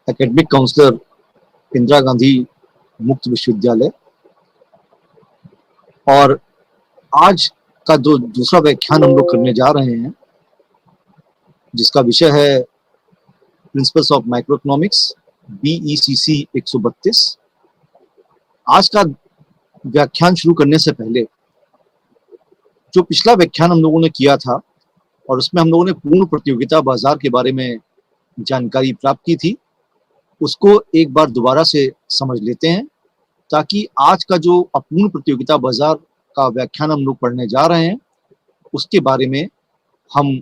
Academic counsellor, Indira Gandhi मुक्त विश्वविद्यालय। और आज का जो दूसरा व्याख्यान हम लोग करने जा रहे हैं, जिसका विषय है principles of micro economics, BECC 132। आज का व्याख्यान शुरू करने से पहले जो पिछला व्याख्यान हम लोगों ने किया था और उसमें हम लोगों ने पूर्ण प्रतियोगिता बाजार के बारे में जानकारी प्राप्त की थी, उसको एक बार दोबारा से समझ लेते हैं, ताकि आज का जो अपूर्ण प्रतियोगिता बाजार का व्याख्यान हम लोग पढ़ने जा रहे हैं उसके बारे में हम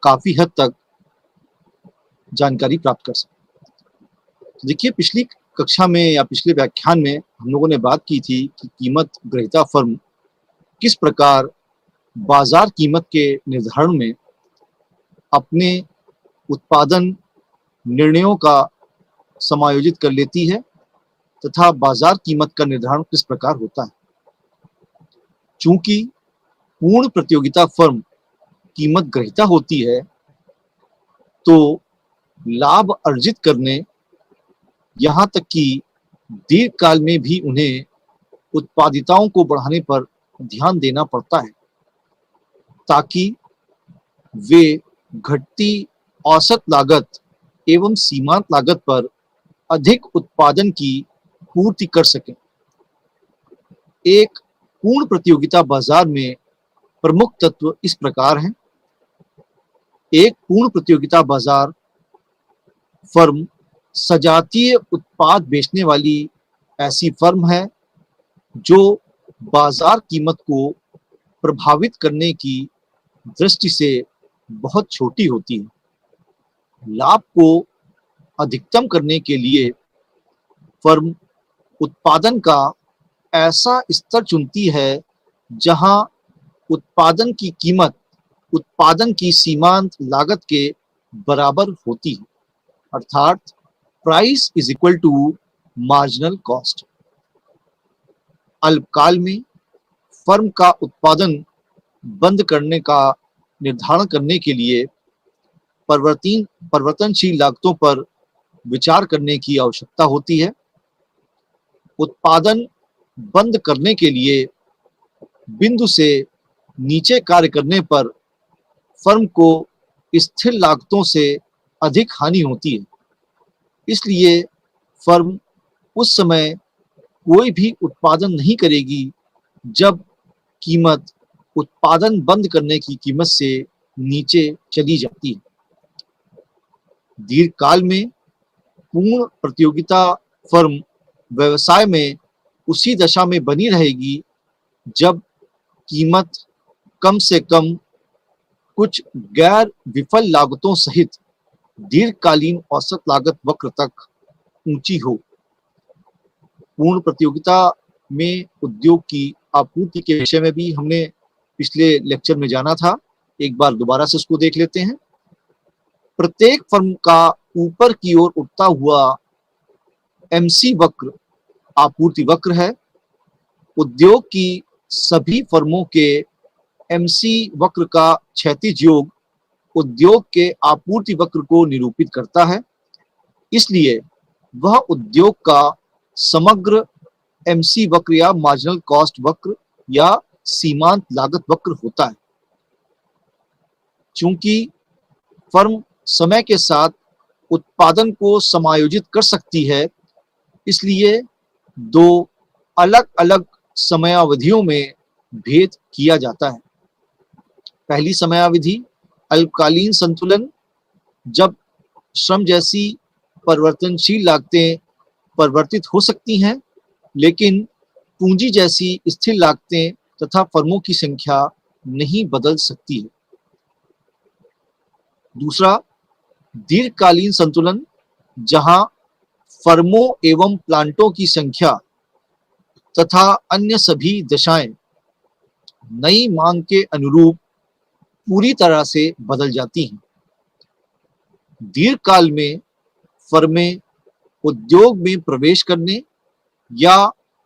काफी हद तक जानकारी प्राप्त कर सकें। तो देखिए, पिछली कक्षा में या पिछले व्याख्यान में हम लोगों ने बात की थी कि कीमत ग्रहीता फर्म किस प्रकार बाजार कीमत के निर्धारण में अपने उत्पादन निर्णयों का समायोजित कर लेती है तथा बाजार कीमत का निर्धारण किस प्रकार होता है। चूंकि पूर्ण प्रतियोगिता फर्म कीमत ग्रहीता होती है, तो लाभ अर्जित करने यहाँ तक कि दीर्घकाल में भी उन्हें उत्पादिताओं को बढ़ाने पर ध्यान देना पड़ता है, ताकि वे घटती औसत लागत एवं सीमांत लागत पर अधिक उत्पादन की पूर्ति कर सकें। एक पूर्ण प्रतियोगिता बाजार में प्रमुख तत्व इस प्रकार हैं। एक पूर्ण प्रतियोगिता बाजार फर्म सजातीय उत्पाद बेचने वाली ऐसी फर्म है जो बाजार कीमत को प्रभावित करने की दृष्टि से बहुत छोटी होती है। लाभ को अधिकतम करने के लिए फर्म उत्पादन का ऐसा स्तर चुनती है जहां उत्पादन की कीमत उत्पादन की सीमांत लागत के बराबर होती है, अर्थात price is equal to marginal cost. अल्पकाल में फर्म का उत्पादन बंद करने का निर्धारण करने के लिए परिवर्तनशील लागतों पर विचार करने की आवश्यकता होती है। उत्पादन बंद करने के लिए बिंदु से नीचे कार्य करने पर फर्म को स्थिर लागतों से अधिक हानि होती है। इसलिए फर्म उस समय कोई भी उत्पादन नहीं करेगी जब कीमत उत्पादन बंद करने की कीमत से नीचे चली जाती है। दीर्घकाल में पूर्ण प्रतियोगिता फर्म व्यवसाय में उसी दशा में बनी रहेगी जब कीमत कम से कम कुछ गैर विफल लागतों सहित दीर्घकालीन औसत लागत वक्र तक ऊंची हो। पूर्ण प्रतियोगिता में उद्योग की आपूर्ति के विषय में भी हमने पिछले लेक्चर में जाना था, एक बार दोबारा से उसको देख लेते हैं। प्रत्येक फर्म का ऊपर की ओर उठता हुआ MC वक्र आपूर्ति वक्र है। उद्योग की सभी फर्मों के MC वक्र का क्षैतिज योग उद्योग के आपूर्ति वक्र को निरूपित करता है। इसलिए वह उद्योग का समग्र MC वक्र या मार्जिनल कॉस्ट वक्र या सीमांत लागत वक्र होता है। चूंकि फर्म समय के साथ उत्पादन को समायोजित कर सकती है, इसलिए दो अलग अलग समयावधियों में भेद किया जाता है। पहली समयावधि अल्पकालीन संतुलन, जब श्रम जैसी परिवर्तनशील लागतें परिवर्तित हो सकती हैं, लेकिन पूंजी जैसी स्थिर लागतें तथा फर्मों की संख्या नहीं बदल सकती है। दूसरा, दीर्घकालीन संतुलन, जहां फर्मों एवं प्लांटों की संख्या तथा अन्य सभी दशाएं नई मांग के अनुरूप पूरी तरह से बदल जाती हैं। दीर्घकाल में फर्में उद्योग में प्रवेश करने या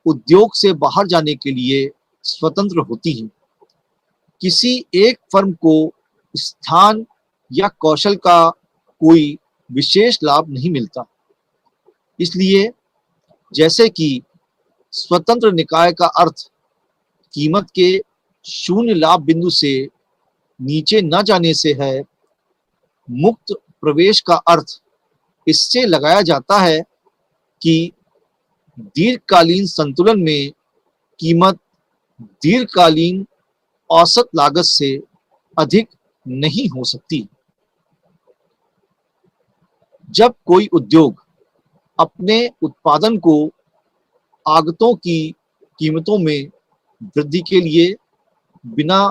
उद्योग से बाहर जाने के लिए स्वतंत्र होती हैं। किसी एक फर्म को स्थान या कौशल का कोई विशेष लाभ नहीं मिलता। इसलिए जैसे कि स्वतंत्र निकाय का अर्थ कीमत के शून्य लाभ बिंदु से नीचे न जाने से है, मुक्त प्रवेश का अर्थ इससे लगाया जाता है कि दीर्घकालीन संतुलन में कीमत दीर्घकालीन औसत लागत से अधिक नहीं हो सकती। जब कोई उद्योग अपने उत्पादन को आगतों की कीमतों में वृद्धि के लिए बिना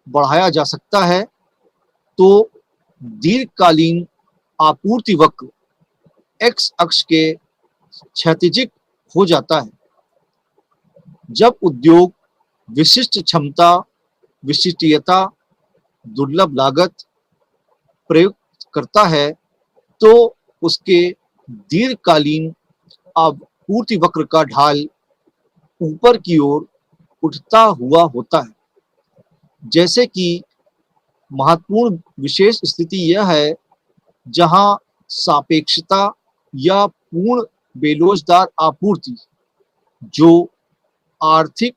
बढ़ाया जा सकता है, तो दीर्घकालीन आपूर्ति वक्र एक्स अक्ष के क्षैतिजिक हो जाता है। जब उद्योग विशिष्ट क्षमता, विशिष्टता, दुर्लभ लागत प्रयुक्त करता है, तो उसके दीर्घकालीन आपूर्ति वक्र का ढाल ऊपर की ओर उठता हुआ होता है। जैसे कि महत्वपूर्ण विशेष स्थिति यह है जहां सापेक्षता या पूर्ण बेलोचदार आपूर्ति जो आर्थिक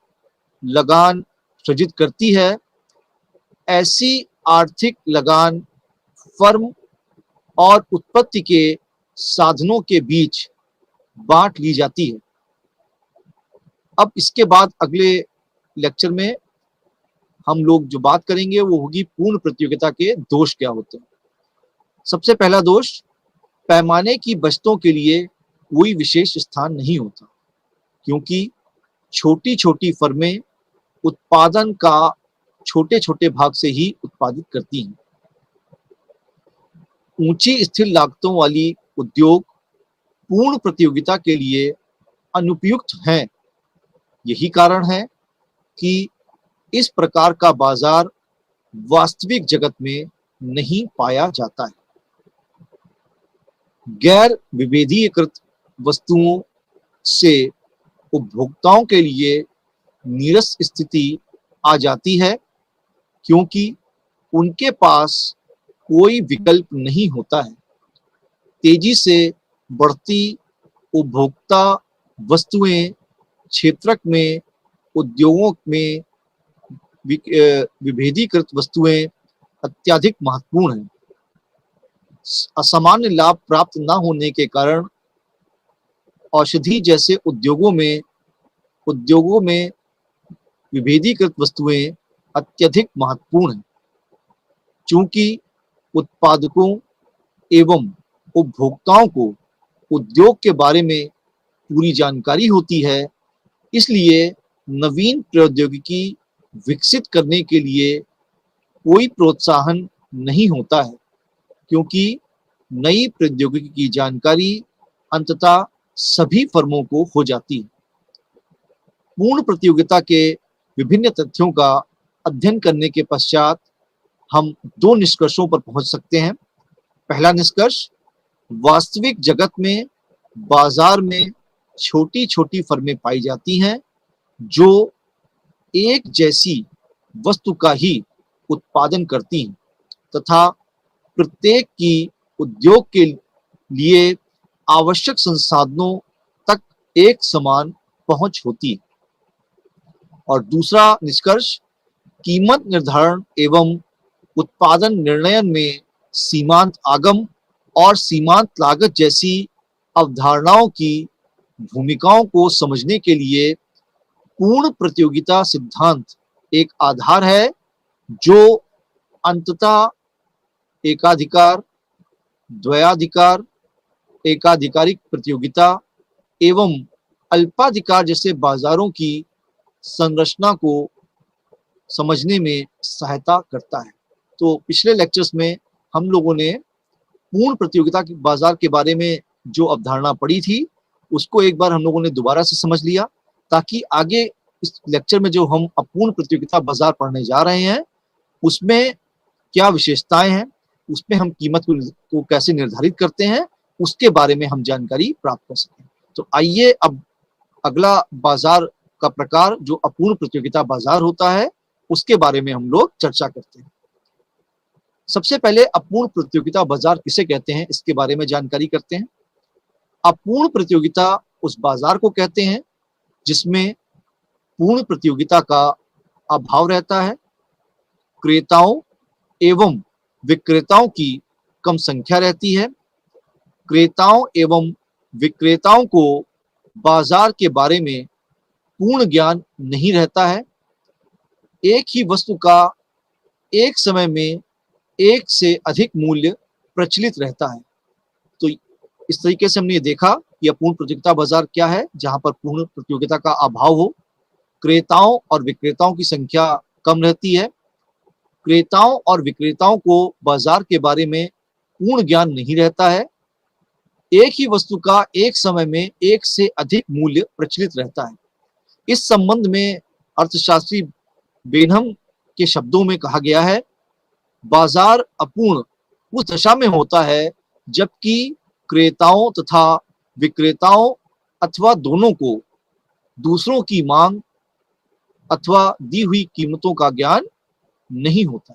लगान सृजित करती है, ऐसी आर्थिक लगान फर्म और उत्पत्ति के साधनों के बीच बांट ली जाती है। अब इसके बाद अगले लेक्चर में हम लोग जो बात करेंगे वो होगी पूर्ण प्रतियोगिता के दोष क्या होते हैं। सबसे पहला दोष, पैमाने की बचतों के लिए कोई विशेष स्थान नहीं होता, क्योंकि छोटी छोटी फर्में उत्पादन का छोटे छोटे भाग से ही उत्पादित करती हैं। ऊंची स्थिर लागतों वाली उद्योग पूर्ण प्रतियोगिता के लिए अनुपयुक्त हैं। यही कारण है कि इस प्रकार का बाजार वास्तविक जगत में नहीं पाया जाता है। गैर विभेदीकृत वस्तुओं से उपभोक्ताओं के लिए नीरस स्थिति आ जाती है, क्योंकि उनके पास कोई विकल्प नहीं होता है। तेजी से बढ़ती उपभोक्ता वस्तुएं क्षेत्रक में उद्योगों में विभेदीकृत वस्तुएं अत्यधिक महत्वपूर्ण हैं। असामान्य लाभ प्राप्त न होने के कारण औषधि जैसे उद्योगों में विभेदीकृत वस्तुएं अत्यधिक महत्वपूर्ण हैं। चूंकि उत्पादकों एवं उपभोक्ताओं को उद्योग के बारे में पूरी जानकारी होती है, इसलिए नवीन प्रौद्योगिकी विकसित करने के लिए कोई प्रोत्साहन नहीं होता है, क्योंकि नई प्रौद्योगिकी की जानकारी अंततः सभी फर्मों को हो जाती है। पूर्ण प्रतियोगिता के विभिन्न तथ्यों का अध्ययन करने के पश्चात हम दो निष्कर्षों पर पहुंच सकते हैं। पहला निष्कर्ष, वास्तविक जगत में बाजार में छोटी छोटी फर्में पाई जाती हैं जो एक जैसी वस्तु का ही उत्पादन करती हैं तथा प्रत्येक की उद्योग के लिए आवश्यक संसाधनों तक एक समान पहुंच होती है। और दूसरा निष्कर्ष, कीमत निर्धारण एवं उत्पादन निर्णयन में सीमांत आगम और सीमांत लागत जैसी अवधारणाओं की भूमिकाओं को समझने के लिए पूर्ण प्रतियोगिता सिद्धांत एक आधार है, जो अंततः एकाधिकार, द्वयाधिकार, एकाधिकारिक प्रतियोगिता एवं अल्पाधिकार जैसे बाजारों की संरचना को समझने में सहायता करता है। तो पिछले लेक्चर्स में हम लोगों ने पूर्ण प्रतियोगिता के बाजार के बारे में जो अवधारणा पढ़ी थी, उसको एक बार हम लोगों ने दोबारा से समझ लिया, ताकि आगे इस लेक्चर में जो हम अपूर्ण प्रतियोगिता बाजार पढ़ने जा रहे हैं, उसमें क्या विशेषताएं हैं, उसमें हम कीमत को कैसे निर्धारित करते हैं, उसके बारे में हम जानकारी प्राप्त कर सकें। तो आइए अब अगला बाजार का प्रकार जो अपूर्ण प्रतियोगिता बाजार होता है, उसके बारे में हम लोग चर्चा करते हैं। सबसे पहले अपूर्ण प्रतियोगिता बाजार किसे कहते हैं, इसके बारे में जानकारी करते हैं। अपूर्ण प्रतियोगिता उस बाजार को कहते हैं जिसमें पूर्ण प्रतियोगिता का अभाव रहता है। क्रेताओं एवं विक्रेताओं की कम संख्या रहती है। क्रेताओं एवं विक्रेताओं को बाजार के बारे में पूर्ण ज्ञान नहीं रहता है। एक ही वस्तु का एक समय में एक से अधिक मूल्य प्रचलित रहता है। तो इस तरीके से हमने ये देखा कि अपूर्ण प्रतियोगिता बाजार क्या है, जहां पर पूर्ण प्रतियोगिता का अभाव हो, क्रेताओं और विक्रेताओं की संख्या कम रहती है, क्रेताओं और विक्रेताओं को बाजार के बारे में पूर्ण ज्ञान नहीं रहता है, एक ही वस्तु का एक समय में एक से अधिक मूल्य प्रचलित रहता है। इस संबंध में अर्थशास्त्री बेनहम के शब्दों में कहा गया है, बाजार अपूर्ण उस दशा में होता है जबकि क्रेताओं तथा विक्रेताओं अथवा दोनों को दूसरों की मांग अथवा दी हुई कीमतों का ज्ञान नहीं होता।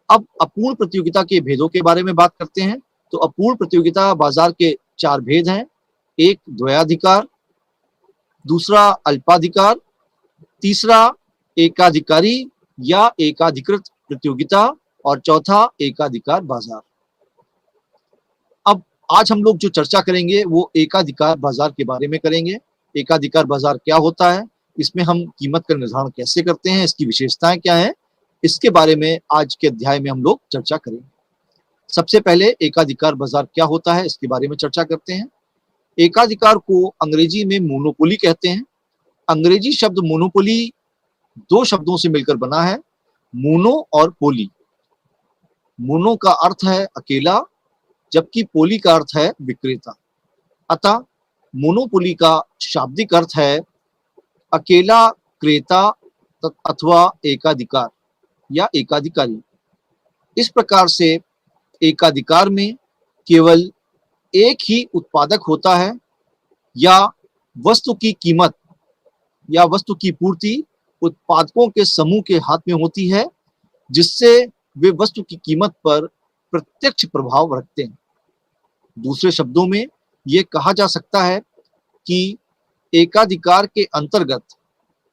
अब अपूर्ण प्रतियोगिता के भेदों के बारे में बात करते हैं। तो अपूर्ण प्रतियोगिता बाजार के 4 भेद हैं। एक द्वयाधिकार, दूसरा अल्पाधिकार, तीसरा एकाधिकारी या एकाधिकृत प्रतियोगिता और चौथा एकाधिकार बाजार। अब आज हम लोग जो चर्चा करेंगे वो एकाधिकार बाजार के बारे में करेंगे। एकाधिकार बाजार क्या होता है, इसमें हम कीमत का निर्धारण कैसे करते हैं, इसकी विशेषताएं क्या हैं, इसके बारे में आज के अध्याय में हम लोग चर्चा करेंगे। सबसे पहले एकाधिकार बाजार क्या होता है इसके बारे में चर्चा करते हैं। एकाधिकार को अंग्रेजी में मोनोपोली कहते हैं। अंग्रेजी शब्द मोनोपोली 2 शब्दों से मिलकर बना है, मोनो और पोली। मोनो का अर्थ है अकेला, जबकि पोली का अर्थ है विक्रेता। अतः मोनोपोली का शाब्दिक अर्थ है अकेला क्रेता अथवा एकाधिकार या एकाधिकारी। इस प्रकार से एकाधिकार में केवल एक ही उत्पादक होता है या वस्तु की कीमत या वस्तु की पूर्ति उत्पादकों के समूह के हाथ में होती है, जिससे वे वस्तु की कीमत पर प्रत्यक्ष प्रभाव रखते हैं। दूसरे शब्दों में ये कहा जा सकता है कि एकाधिकार के अंतर्गत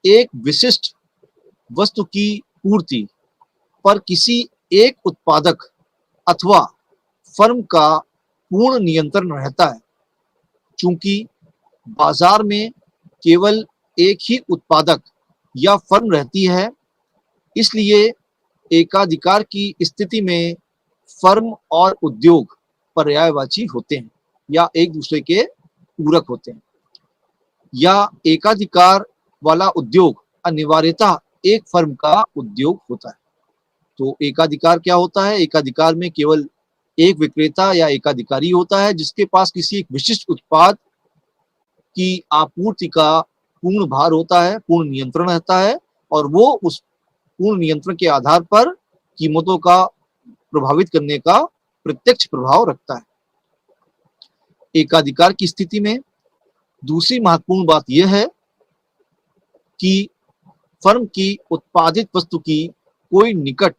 एक विशिष्ट वस्तु की पूर्ति पर किसी एक उत्पादक अथवा फर्म का पूर्ण नियंत्रण रहता है। चूंकि बाजार में केवल एक ही उत्पादक या फर्म रहती है, इसलिए एकाधिकार की स्थिति में फर्म और उद्योग पर्यायवाची होते हैं या एक दूसरे के पूरक होते हैं, या एकाधिकार वाला उद्योग अनिवार्यतः एक फर्म का उद्योग होता है। तो एकाधिकार क्या होता है? एकाधिकार में केवल एक विक्रेता या एकाधिकारी होता है जिसके पास किसी एक विशिष्ट उत्पाद की आपूर्ति का पूर्ण भार होता है, पूर्ण नियंत्रण रहता है, और वो उस पूर्ण नियंत्रण के आधार पर कीमतों का प्रभावित करने का प्रत्यक्ष प्रभाव रखता है। एकाधिकार की स्थिति में दूसरी महत्वपूर्ण बात यह है कि फर्म की उत्पादित वस्तु की कोई निकट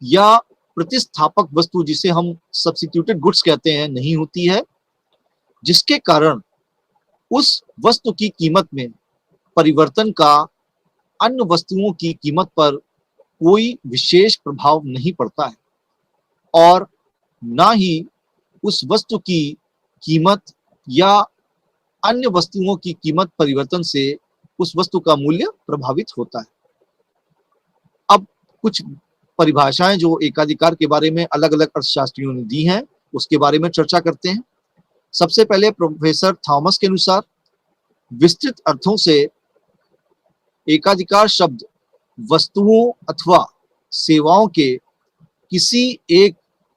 या प्रतिस्थापक वस्तु, जिसे हम सब्स्टिट्यूटेड गुड्स कहते हैं, नहीं होती है, जिसके कारण उस वस्तु की कीमत में परिवर्तन का अन्य वस्तुओं की कीमत पर कोई विशेष प्रभाव नहीं पड़ता है, और ना ही उस वस्तु की कीमत या अन्य वस्तुओं की कीमत परिवर्तन से उस वस्तु का मूल्य प्रभावित होता है। अब कुछ परिभाषाएं जो एकाधिकार के बारे में अलग अलग अर्थशास्त्रियों ने दी हैं, उसके बारे में चर्चा करते हैं। सबसे पहले प्रोफेसर थॉमस के अनुसार विस्तृत अर्थों से एकाधिकार शब्द वस्तुओं अथवा सेवाओं के किसी एक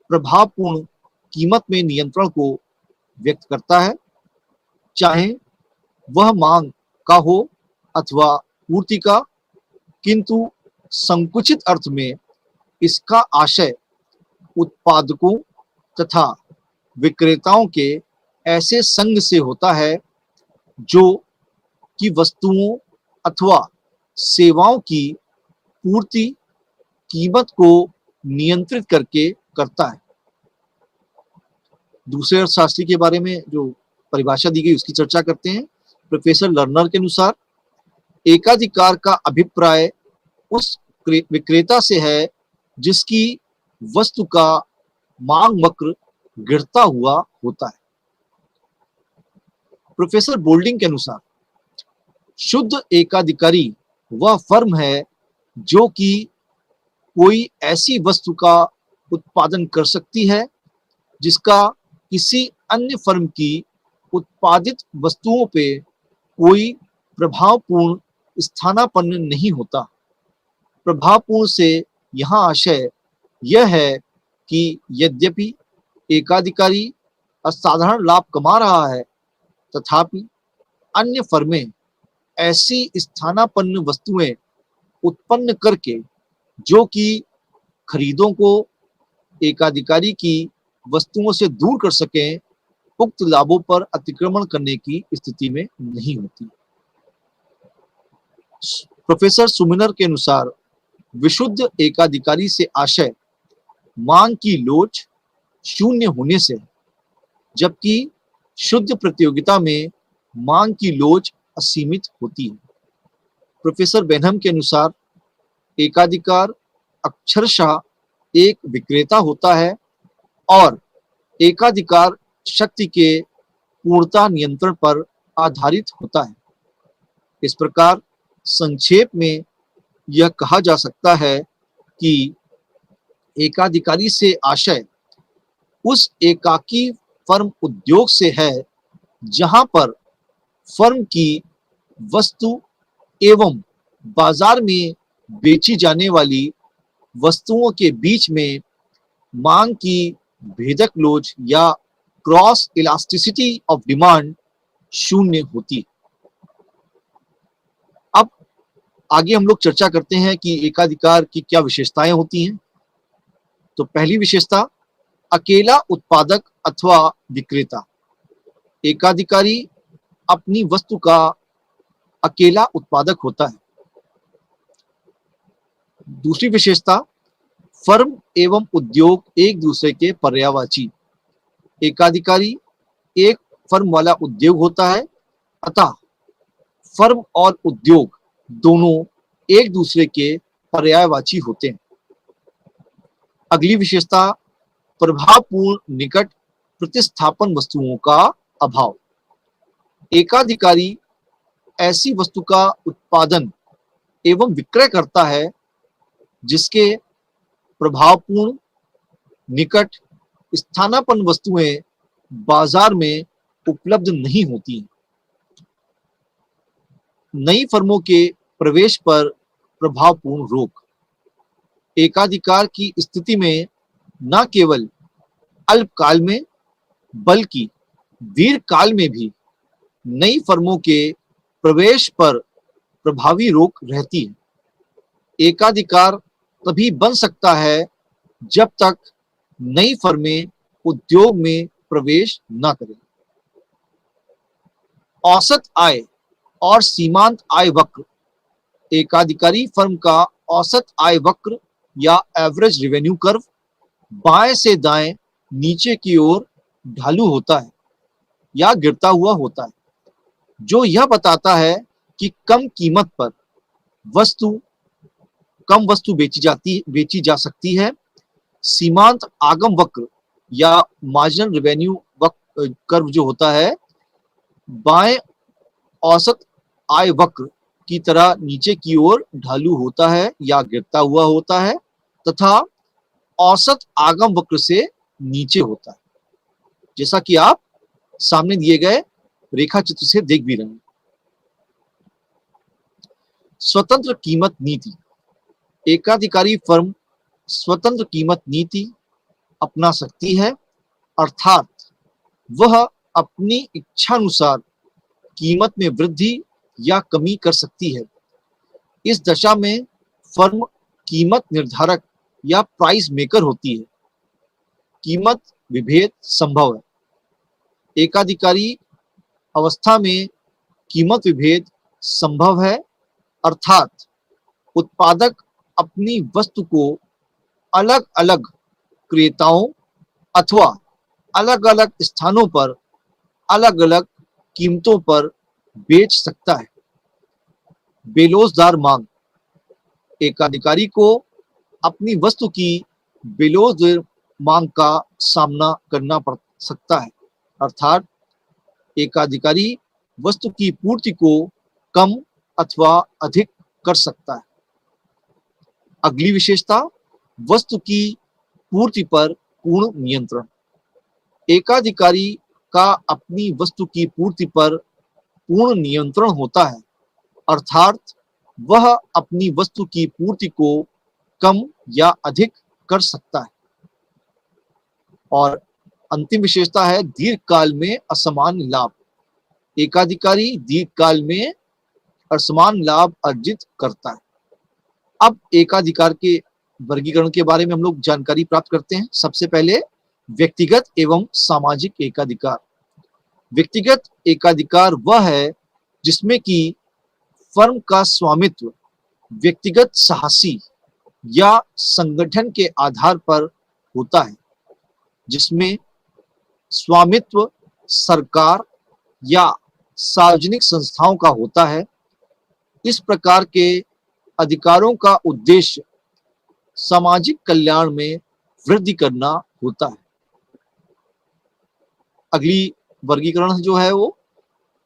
प्रभावपूर्ण कीमत में नियंत्रण को व्यक्त करता है, चाहे वह मांग का हो अथवा पूर्ति का, किंतु संकुचित अर्थ में इसका आशय उत्पादकों तथा विक्रेताओं के ऐसे संघ से होता है जो कि वस्तुओं अथवा सेवाओं की पूर्ति कीमत को नियंत्रित करके करता है। दूसरे अर्थशास्त्री के बारे में जो परिभाषा दी गई उसकी चर्चा करते हैं। प्रोफेसर लर्नर के अनुसार एकाधिकार का अभिप्राय उस विक्रेता से है जिसकी वस्तु का मांग वक्र गिरता हुआ होता है। प्रोफेसर बोल्डिंग के अनुसार शुद्ध एकाधिकारी वह फर्म है जो कि कोई ऐसी वस्तु का उत्पादन कर सकती है जिसका किसी अन्य फर्म की उत्पादित वस्तुओं पे कोई प्रभावपूर्ण स्थानापन्न नहीं होता। प्रभावपूर्ण से यहाँ आशय यह है कि यद्यपि एकाधिकारी असाधारण लाभ कमा रहा है, तथापि अन्य फर्में ऐसी स्थानापन्न वस्तुएं उत्पन्न करके जो कि खरीदों को एकाधिकारी की वस्तुओं से दूर कर सकें, उक्त लाभों पर अतिक्रमण करने की स्थिति में नहीं होती। प्रोफेसर सुमिनर के अनुसार विशुद्ध एकाधिकारी से आशय मांग की लोच शून्य होने से, जबकि शुद्ध प्रतियोगिता में मांग की लोच असीमित होती है। प्रोफेसर बेनहम के अनुसार एकाधिकार अक्षरशः एक विक्रेता होता है और एकाधिकार शक्ति के पूर्णता नियंत्रण पर आधारित होता है। इस प्रकार संक्षेप में यह कहा जा सकता है कि एकाधिकारी से आशय उस एकाकी फर्म उद्योग से है जहां पर फर्म की वस्तु एवं बाजार में बेची जाने वाली वस्तुओं के बीच में मांग की भेदक लोच या क्रॉस इलास्टिसिटी ऑफ डिमांड शून्य होती है। अब आगे हम लोग चर्चा करते हैं कि एकाधिकार की क्या विशेषताएं होती हैं। तो पहली विशेषता, अकेला उत्पादक अथवा विक्रेता। एकाधिकारी अपनी वस्तु का अकेला उत्पादक होता है। दूसरी विशेषता, फर्म एवं उद्योग एक दूसरे के पर्यायवाची। एकाधिकारी एक फर्म वाला उद्योग होता है, अतः फर्म और उद्योग दोनों एक दूसरे के पर्यायवाची होते हैं। अगली विशेषता, प्रभावपूर्ण निकट प्रतिस्थापन वस्तुओं का अभाव। एकाधिकारी ऐसी वस्तु का उत्पादन एवं विक्रय करता है जिसके प्रभावपूर्ण निकट स्थानापन्न वस्तुएं बाजार में उपलब्ध नहीं होती। नई फर्मों के प्रवेश पर प्रभावपूर्ण रोक। एकाधिकार की स्थिति में न केवल अल्पकाल में बल्कि दीर्घकाल में भी नई फर्मों के प्रवेश पर प्रभावी रोक रहती है। एकाधिकार तभी बन सकता है जब तक नई फर्में उद्योग में प्रवेश न करें। औसत आय और सीमांत आय वक्र। एकाधिकारी फर्म का औसत आय वक्र या एवरेज रेवेन्यू कर्व बाएं से दाएं नीचे की ओर ढालू होता है या गिरता हुआ होता है, जो यह बताता है कि कम वस्तु बेची जा सकती है। सीमांत आगम वक्र या मार्जिनल रेवेन्यू कर्व जो होता है, बाएं औसत आय वक्र की तरह नीचे की ओर ढालू होता है या गिरता हुआ होता है तथा औसत आगम वक्र से नीचे होता है, जैसा कि आप सामने दिए गए रेखा चित्र से देख भी रहे हैं। स्वतंत्र कीमत नीति। एकाधिकारी फर्म स्वतंत्र कीमत नीति अपना सकती है, अर्थात वह अपनी इच्छानुसार कीमत में वृद्धि या कमी कर सकती है। इस दशा में फर्म कीमत निर्धारक या प्राइस मेकर होती है। कीमत विभेद संभव है। एकाधिकारी अवस्था में कीमत विभेद संभव है, अर्थात उत्पादक अपनी वस्तु को अलग अलग क्रेताओं अथवा अलग अलग स्थानों पर अलग अलग कीमतों पर बेच सकता है। बेलोजदार मांग, एकाधिकारी को अपनी वस्तु की बेलोजदार मांग का सामना करना पड़ सकता है, अर्थात एकाधिकारी वस्तु की पूर्ति को कम अथवा अधिक कर सकता है। अगली विशेषता, वस्तु की पूर्ति पर पूर्ण नियंत्रण। एकाधिकारी का अपनी वस्तु की पूर्ति पर पूर्ण नियंत्रण होता है, अर्थात वह अपनी वस्तु की पूर्ति को कम या अधिक कर सकता है। और अंतिम विशेषता है दीर्घकाल में असमान लाभ। एकाधिकारी दीर्घकाल में असमान लाभ अर्जित करता है। अब एकाधिकार के वर्गीकरण के बारे में हम लोग जानकारी प्राप्त करते हैं। सबसे पहले व्यक्तिगत एवं सामाजिक एकाधिकार। व्यक्तिगत एकाधिकार वह है जिसमें कि फर्म का स्वामित्व व्यक्तिगत साहसी या संगठन के आधार पर होता है, जिसमें स्वामित्व सरकार या सार्वजनिक संस्थाओं का होता है। इस प्रकार के अधिकारों का उद्देश्य सामाजिक कल्याण में वृद्धि करना होता है। अगली वर्गीकरण जो है वो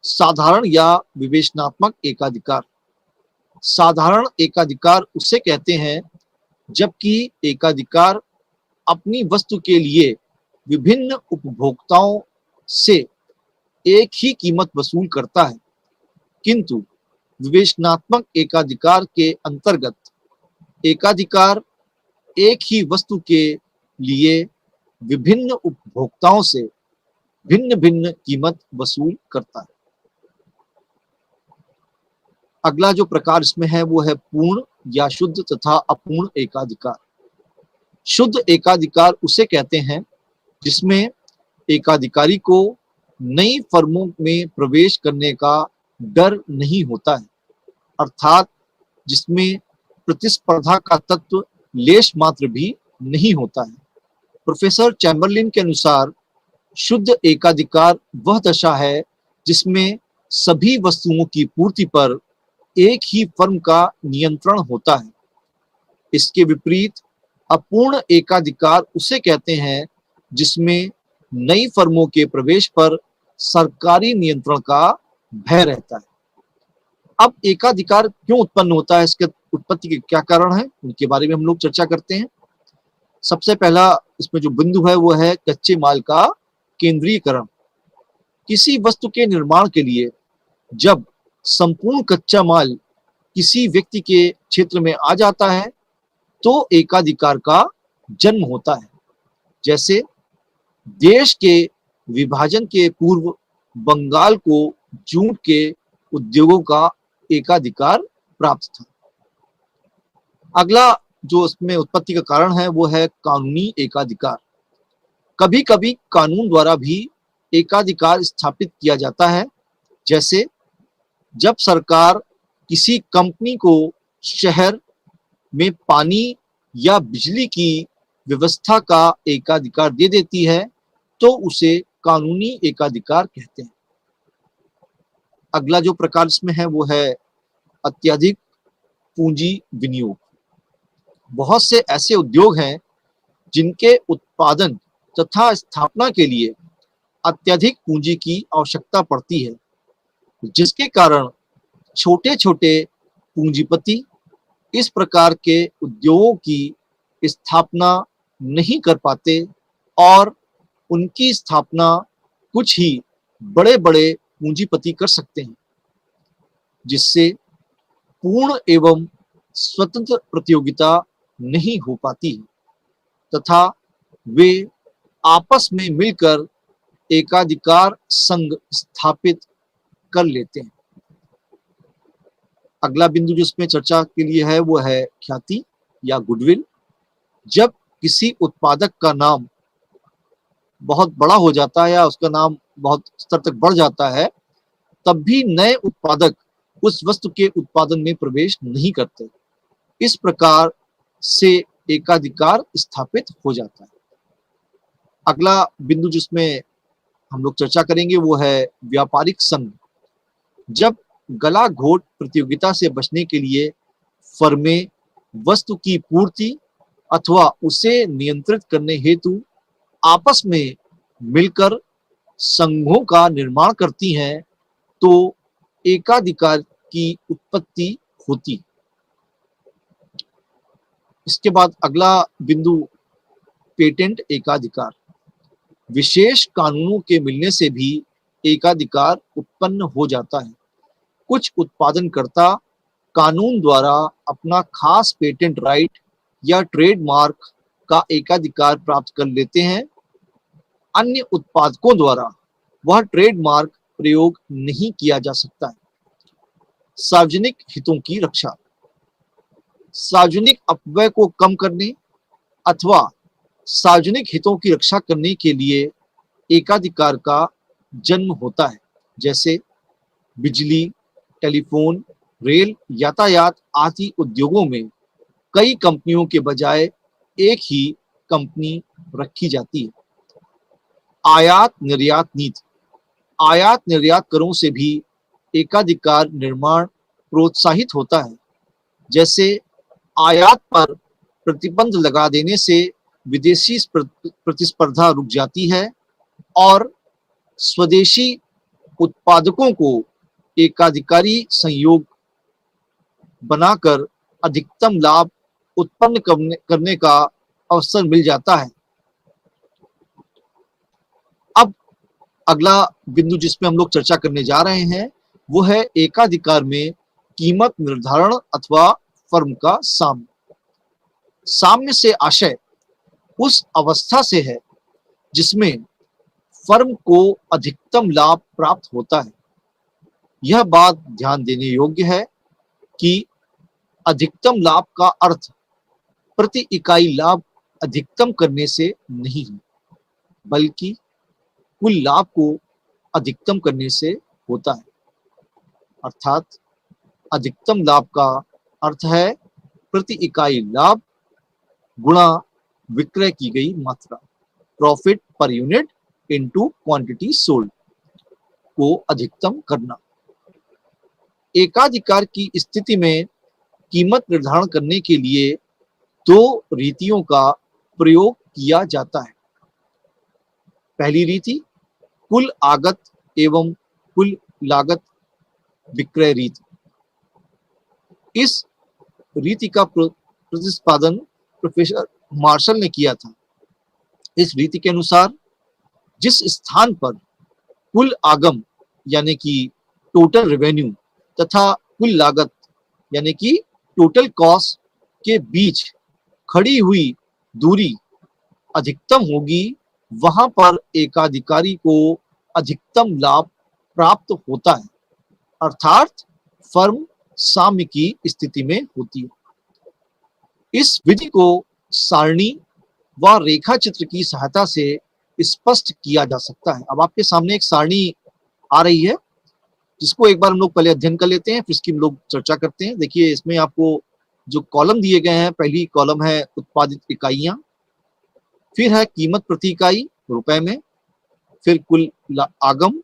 साधारण या विवेचनात्मक एकाधिकार। साधारण एकाधिकार उसे कहते हैं जबकि एकाधिकार अपनी वस्तु के लिए विभिन्न उपभोक्ताओं से एक ही कीमत वसूल करता है, किंतु विवेचनात्मक एकाधिकार के अंतर्गत एकाधिकार एक ही वस्तु के लिए विभिन्न उपभोक्ताओं से भिन्न भिन्न कीमत वसूल करता है। अगला जो प्रकार इसमें है वो है पूर्ण या शुद्ध तथा अपूर्ण एकाधिकार। शुद्ध एकाधिकार उसे कहते हैं जिसमें एकाधिकारी को नई फर्मों में प्रवेश करने का डर नहीं होता है, अर्थात जिसमें प्रतिस्पर्धा का तत्व लेश मात्र भी नहीं होता है। प्रोफेसर चैम्बरलिन के अनुसार शुद्ध एकाधिकार वह दशा है जिसमें सभी वस्तुओं की पूर्ति पर एक ही फर्म का नियंत्रण होता है। इसके विपरीत अपूर्ण एकाधिकार उसे कहते हैं जिसमें नई फर्मों के प्रवेश पर सरकारी नियंत्रण का भय रहता है। अब एकाधिकार क्यों उत्पन्न होता है, इसके उत्पत्ति के क्या कारण है, उनके बारे में हम लोग चर्चा करते हैं। सबसे पहला इसमें जो बिंदु है वो है कच्चे माल का केंद्रीयकरण। किसी वस्तु के निर्माण के लिए जब संपूर्ण कच्चा माल किसी व्यक्ति के क्षेत्र में आ जाता है तो एकाधिकार का जन्म होता है। जैसे देश के विभाजन के पूर्व बंगाल को जूट के उद्योगों का एकाधिकार प्राप्त था। अगला जो इसमें उत्पत्ति का कारण है वो है कानूनी एकाधिकार। कभी कभी कानून द्वारा भी एकाधिकार स्थापित किया जाता है। जैसे जब सरकार किसी कंपनी को शहर में पानी या बिजली की व्यवस्था का एकाधिकार दे देती है तो उसे कानूनी एकाधिकार कहते हैं। अगला जो प्रकार इसमें है वो है अत्यधिक पूंजी विनियोग। बहुत से ऐसे उद्योग हैं जिनके उत्पादन तथा स्थापना के लिए अत्यधिक पूंजी की आवश्यकता पड़ती है, जिसके कारण छोटे छोटे पूंजीपति इस प्रकार के उद्योगों की स्थापना नहीं कर पाते और उनकी स्थापना कुछ ही बड़े बड़े पूंजीपति कर सकते हैं, जिससे पूर्ण एवं स्वतंत्र प्रतियोगिता नहीं हो पाती है तथा वे आपस में मिलकर एकाधिकार संघ स्थापित कर लेते हैं। अगला बिंदु जो इसमें चर्चा के लिए है वो है ख्याति या गुडविल। जब किसी उत्पादक का नाम बहुत बड़ा हो जाता है या उसका नाम बहुत स्तर तक बढ़ जाता है, तब भी नए उत्पादक उस वस्तु के उत्पादन में प्रवेश नहीं करते। इस प्रकार से एकाधिकार स्थापित हो जाता है। अगला बिंदु जिसमें हम लोग चर्चा करेंगे वो है व्यापारिक संघ। जब गला घोट प्रतियोगिता से बचने के लिए फर्में वस्तु की पूर्ति अथवा उसे नियंत्रित करने हेतु आपस में मिलकर संघों का निर्माण करती हैं तो एकाधिकार की उत्पत्ति होती। इसके बाद अगला बिंदु पेटेंट एकाधिकार। विशेष कानूनों के मिलने से भी एकाधिकार उत्पन्न हो जाता है। कुछ उत्पादनकर्ता कानून द्वारा अपना खास पेटेंट राइट या ट्रेडमार्क का एकाधिकार प्राप्त कर लेते हैं। अन्य उत्पादकों द्वारा वह ट्रेडमार्क प्रयोग नहीं किया जा सकता है। सार्वजनिक हितों की रक्षा। सार्वजनिक अपव्यय को कम करने अथवा सार्वजनिक हितों की रक्षा करने के लिए एकाधिकार का जन्म होता है। जैसे बिजली, टेलीफोन, रेल, यातायात आदि उद्योगों में कई कंपनियों के बजाय एक ही कंपनी रखी जाती है। आयात निर्यात नीति। आयात निर्यात करों से भी एकाधिकार निर्माण प्रोत्साहित होता है। जैसे आयात पर प्रतिबंध लगा देने से विदेशी प्रतिस्पर्धा रुक जाती है और स्वदेशी उत्पादकों को एकाधिकारी संयोग बनाकर अधिकतम लाभ उत्पन्न करने का अवसर मिल जाता है। अब अगला बिंदु जिसमें हम लोग चर्चा करने जा रहे हैं वो है एकाधिकार में कीमत निर्धारण अथवा फर्म का साम्य। साम्य से आशय उस अवस्था से है जिसमें फर्म को अधिकतम लाभ प्राप्त होता है। यह बात ध्यान देने योग्य है कि अधिकतम लाभ का अर्थ प्रति इकाई लाभ अधिकतम करने से नहीं है, बल्कि कुल लाभ को अधिकतम करने से होता है। अर्थात अधिकतम लाभ का अर्थ है प्रति इकाई लाभ गुणा विक्रय की गई मात्रा, profit per unit into quantity sold को अधिकतम करना। एकाधिकार की स्थिति में कीमत निर्धारण करने के लिए दो रीतियों का प्रयोग किया जाता है। पहली रीति कुल आगत एवं कुल लागत विक्रय रीति। इस रीति का प्रतिपादन प्रोफेसर मार्शल ने किया था। इस रीति के अनुसार जिस स्थान पर कुल आगम यानी कि टोटल रेवेन्यू तथा कुल लागत यानी कि टोटल कॉस्ट के बीच खड़ी हुई दूरी अधिकतम होगी, वहां पर एकाधिकारी को अधिकतम लाभ प्राप्त होता है, अर्थात फर्म साम्य की स्थिति में होती है। इस विधि को सारणी व रेखा चित्र की सहायता से स्पष्ट किया जा सकता है। अब आपके सामने एक सारणी आ रही है जिसको एक बार हम लोग पहले अध्ययन कर लेते हैं, फिर इसकी हम लोग चर्चा करते हैं। देखिए इसमें आपको जो कॉलम दिए गए हैं, पहली कॉलम है उत्पादित इकाइयां, फिर है कीमत प्रति इकाई रुपए में, फिर कुल आगम,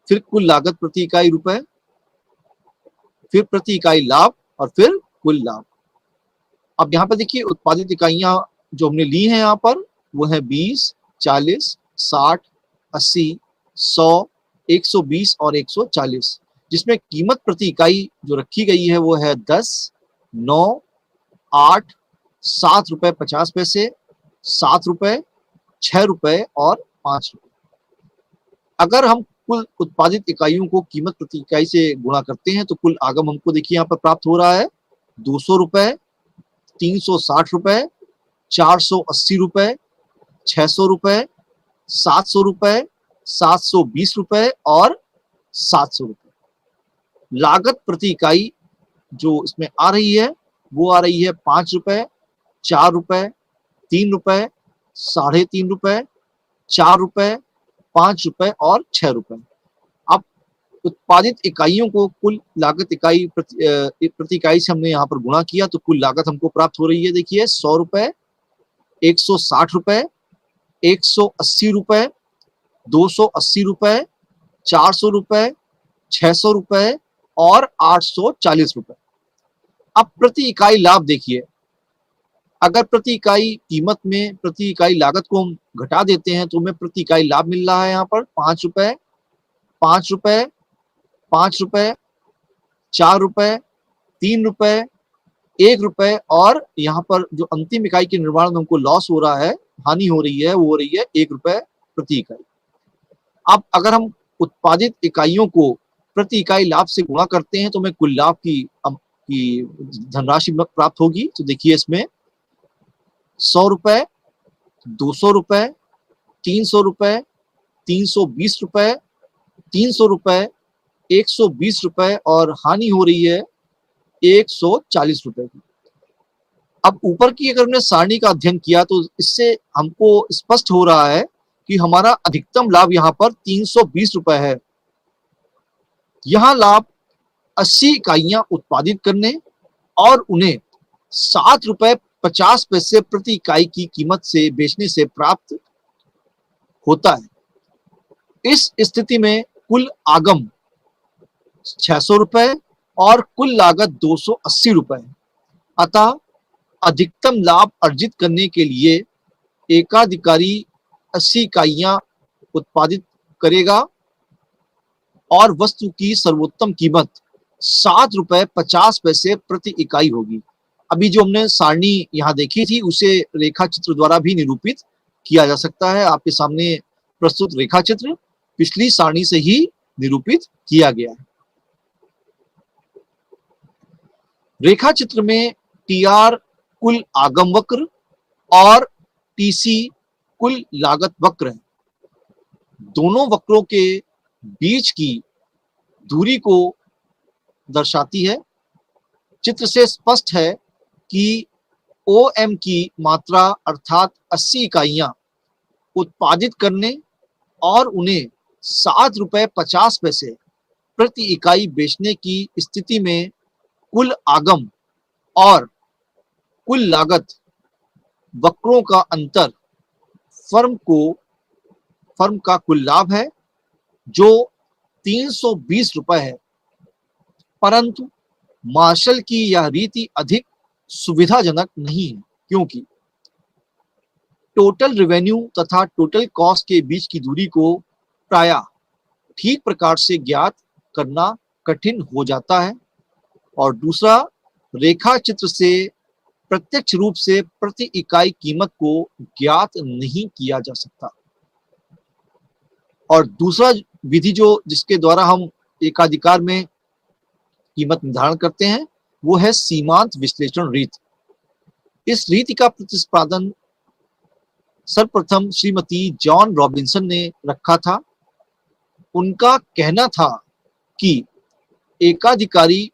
फिर कुल लागत प्रति इकाई रुपए, फिर प्रति इकाई लाभ और फिर कुल लाभ। अब यहाँ पर देखिए उत्पादित इकाइयां जो हमने ली हैं यहाँ पर वो है 20, 40, 60, 80, 100, 120 और 140, जिसमें कीमत प्रति इकाई जो रखी गई है वो है 10, 9, 8, 7 रुपए 50 पैसे, 7 रुपए, 6 रुपए और 5 रुपए। अगर हम कुल उत्पादित इकाइयों को कीमत प्रति इकाई से गुणा करते हैं तो कुल आगम हमको देखिए यहाँ पर प्राप्त हो रहा है 200 रुपए, 360 रुपए, 480 रुपए, 600 रुपए, 700 रुपए, 720 रुपए और 700 रुपए। लागत प्रति इकाई जो इसमें आ रही है वो आ रही है 5 रुपए, 4 रुपए, 3 रुपए, 3.5 रुपए, 4 रुपए, 5 रुपए और 6 रुपए। अब उत्पादित इकाइयों को कुल लागत इकाई प्रति इकाई से हमने यहाँ पर गुणा किया तो कुल लागत हमको प्राप्त हो रही है। देखिए 100 रुपए, 160 रुपए, 180 रुपए, 280 रुपए, 400 रुपए, 600 रुपए और 840 रुपए। अब प्रति इकाई लाभ देखिए, अगर प्रति इकाई कीमत में प्रति इकाई लागत को हम घटा देते हैं तो हमें प्रति इकाई लाभ मिल रहा है यहाँ पर 5 रुपए, 5 रुपए, 5 रुपए, 4 रुपए, 3 रुपए, 1 रुपए और यहाँ पर जो अंतिम इकाई के निर्माण में हमको लॉस हो रहा है, हानि हो रही है, वो हो रही है 1 रुपए प्रति इकाई। अब अगर हम उत्पादित इकाइयों को प्रति इकाई लाभ से गुणा करते हैं तो हमें कुल लाभ की धनराशि प्राप्त होगी। तो देखिए इसमें 100 रुपए, 200 रुपए, 300 रुपए, 320 रुपए, 300 रुपए, 120 रुपए और हानि हो रही है 140 रुपए की। अब ऊपर की अगर हमने सारणी का अध्ययन किया तो इससे हमको स्पष्ट हो रहा है कि हमारा अधिकतम लाभ यहाँ पर 320 रुपए है। यहाँ लाभ 80 इकाइयां उत्पादित करने और उन्हें 7 रुपए 50 पैसे प्रति इकाई की कीमत से बेचने से प्राप्त होता है। इस स्थिति में कुल आगम 600 रुपए और कुल लागत 280 रुपए है। अतः अधिकतम लाभ अर्जित करने के लिए एकाधिकारी 80 इकाइयां उत्पादित करेगा और वस्तु की सर्वोत्तम कीमत 7 रुपए 50 पैसे प्रति इकाई होगी। अभी जो हमने सारणी यहाँ देखी थी उसे रेखा चित्र द्वारा भी निरूपित किया जा सकता है। आपके सामने प्रस्तुत रेखा चित्र पिछली सारणी से ही निरूपित किया गया है। रेखा चित्र में टीआर कुल आगम वक्र और टीसी कुल लागत वक्र है। दोनों वक्रों के बीच की दूरी को दर्शाती है। चित्र से स्पष्ट है कि ओएम की मात्रा अर्थात 80 इकाइयां उत्पादित करने और उन्हें 7 रुपए 50 पैसे प्रति इकाई बेचने की स्थिति में कुल आगम और कुल लागत वक्रों का अंतर फर्म का कुल लाभ है जो 320 रुपए है। परंतु मार्शल की यह रीति अधिक सुविधाजनक नहीं है क्योंकि टोटल रेवेन्यू तथा टोटल कॉस्ट के बीच की दूरी को प्रायः ठीक प्रकार से ज्ञात करना कठिन हो जाता है और दूसरा, रेखा चित्र से प्रत्यक्ष रूप से प्रति इकाई कीमत को ज्ञात नहीं किया जा सकता। और दूसरा विधि जिसके द्वारा हम एकाधिकार में कीमत निर्धारण करते हैं वो है सीमांत विश्लेषण रीति। इस रीति का प्रतिपादन सर्वप्रथम श्रीमती जॉन रॉबिन्सन ने रखा था। उनका कहना था कि एकाधिकारी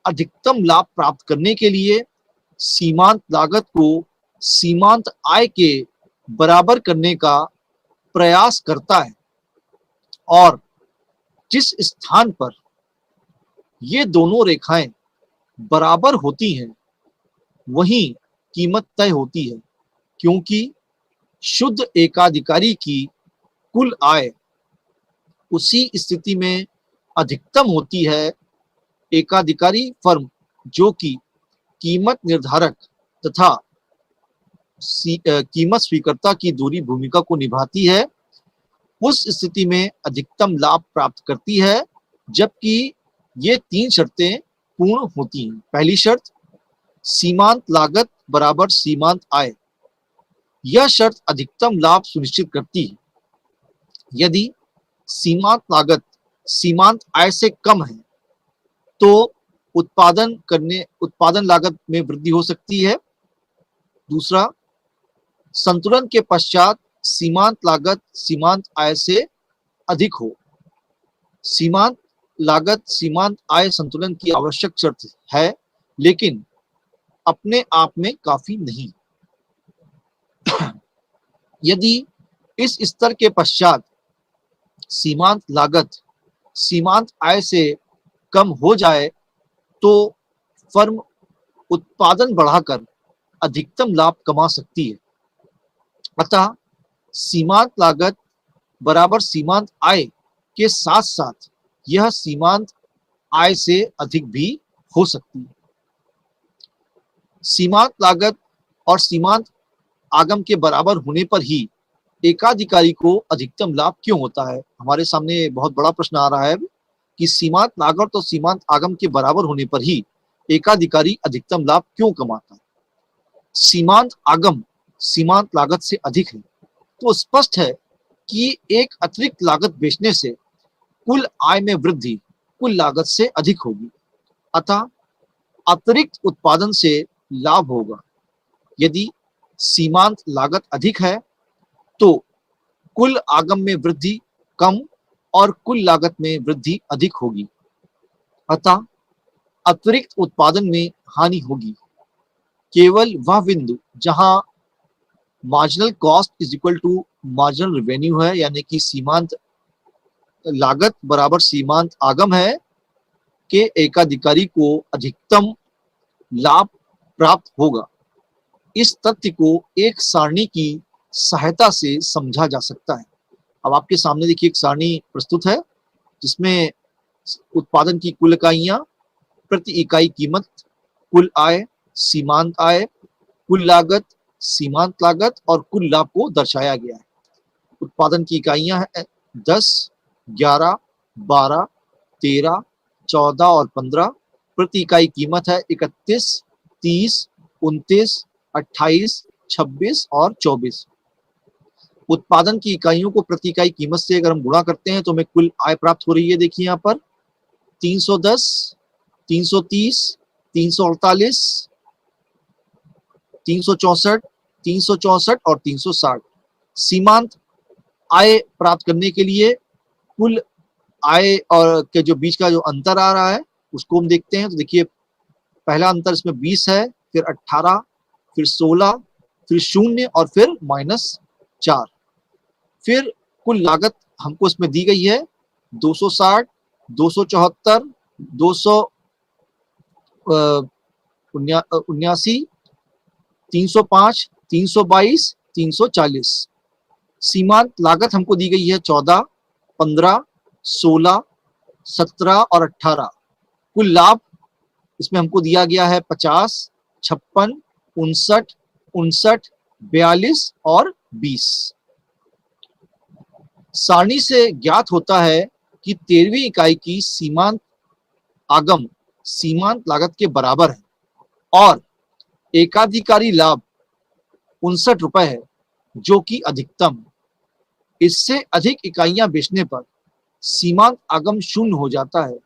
अधिकतम लाभ प्राप्त करने के लिए सीमांत लागत को सीमांत आय के बराबर करने का प्रयास करता है और जिस स्थान पर ये दोनों रेखाएं बराबर होती हैं वहीं कीमत तय होती है क्योंकि शुद्ध एकाधिकारी की कुल आय उसी स्थिति में अधिकतम होती है। एकाधिकारी फर्म जो कि कीमत निर्धारक तथा कीमत स्वीकर्ता की दोहरी भूमिका को निभाती है, उस स्थिति में अधिकतम लाभ प्राप्त करती है जबकि ये 3 शर्तें पूर्ण होती हैं। पहली शर्त, सीमांत लागत बराबर सीमांत आय। यह शर्त अधिकतम लाभ सुनिश्चित करती है। यदि सीमांत लागत सीमांत आय से कम है तो उत्पादन लागत में वृद्धि हो सकती है। दूसरा, संतुलन के पश्चात सीमांत लागत सीमांत आय से अधिक हो। सीमांत लागत सीमांत आय संतुलन की आवश्यक शर्त है लेकिन अपने आप में काफी नहीं। यदि इस स्तर के पश्चात सीमांत लागत सीमांत आय से कम हो जाए तो फर्म उत्पादन बढ़ाकर अधिकतम लाभ कमा सकती है। अतः सीमांत लागत बराबर सीमांत आय के साथ साथ यह सीमांत आय से अधिक भी हो सकती है। सीमांत लागत और सीमांत आगम के बराबर होने पर ही एकाधिकारी को अधिकतम लाभ क्यों होता है? हमारे सामने बहुत बड़ा प्रश्न आ रहा है कि सीमांत लागत और सीमांत आगम के बराबर होने पर ही एकाधिकारी अधिकतम लाभ क्यों कमाता है? सीमांत आगम सीमांत लागत से अधिक है तो स्पष्ट है कि एक अतिरिक्त लागत बेचने से कुल आय में वृद्धि कुल लागत से अधिक होगी, अतः अतिरिक्त उत्पादन से लाभ होगा। यदि सीमांत लागत अधिक है तो कुल आगम में वृद्धि कम और कुल लागत में वृद्धि अधिक होगी, अतः अतिरिक्त उत्पादन में हानि होगी। केवल वह बिंदु जहां marginal cost is equal to marginal revenue है, यानी कि सीमांत लागत बराबर सीमांत आगम है, के एकाधिकारी को अधिकतम लाभ प्राप्त होगा। इस तथ्य को एक सारणी की सहायता से समझा जा सकता है। अब आपके सामने देखिए एक सारणी प्रस्तुत है जिसमें उत्पादन की कुल इकाइयां, प्रति इकाई कीमत, कुल आय, सीमांत आय, कुल लागत, सीमांत लागत और कुल लाभ को दर्शाया गया है। उत्पादन की इकाइयां हैं 10, 11, 12, 13, 14 और 15। प्रति इकाई कीमत है 31, 30, 29, 28, 26 और 24। उत्पादन की इकाइयों को प्रति इकाई कीमत से अगर हम गुणा करते हैं तो हमें कुल आय प्राप्त हो रही है। देखिए यहाँ पर 310, 330, 348, 364, 364 और 360। सीमांत आय प्राप्त करने के लिए कुल आय और के जो बीच का जो अंतर आ रहा है उसको हम देखते हैं। तो देखिए पहला अंतर इसमें 20 है, फिर 18, फिर 16, फिर 0 और फिर -4। फिर कुल लागत हमको इसमें दी गई है 260, 274, 279, 305, 322, 340। सीमांत लागत हमको दी गई है 14, 15, 16, 17 और 18। कुल लाभ इसमें हमको दिया गया है 50, 56, 59, 59, 42 और 20। सारणी से ज्ञात होता है कि 13वीं इकाई की सीमांत आगम सीमांत लागत के बराबर है और एकाधिकारी लाभ 59 रुपए है, जो कि अधिकतम है। इससे अधिक इकाइयां बेचने पर सीमांत आगम 0 हो जाता है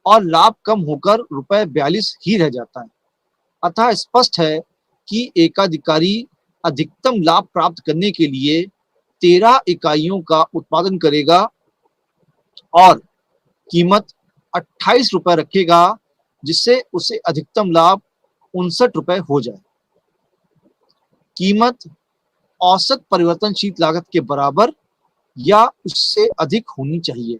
और लाभ कम होकर रुपए 42 ही रह जाता है। अतः स्पष्ट है कि एकाधिकारी अधिकतम लाभ प्राप्त करने के लिए 13 इकाइयों का उत्पादन करेगा और कीमत 28 रुपए रखेगा, जिससे उसे अधिकतम लाभ 59 रुपए हो जाए। कीमत औसत परिवर्तनशील लागत के बराबर या उससे अधिक होनी चाहिए।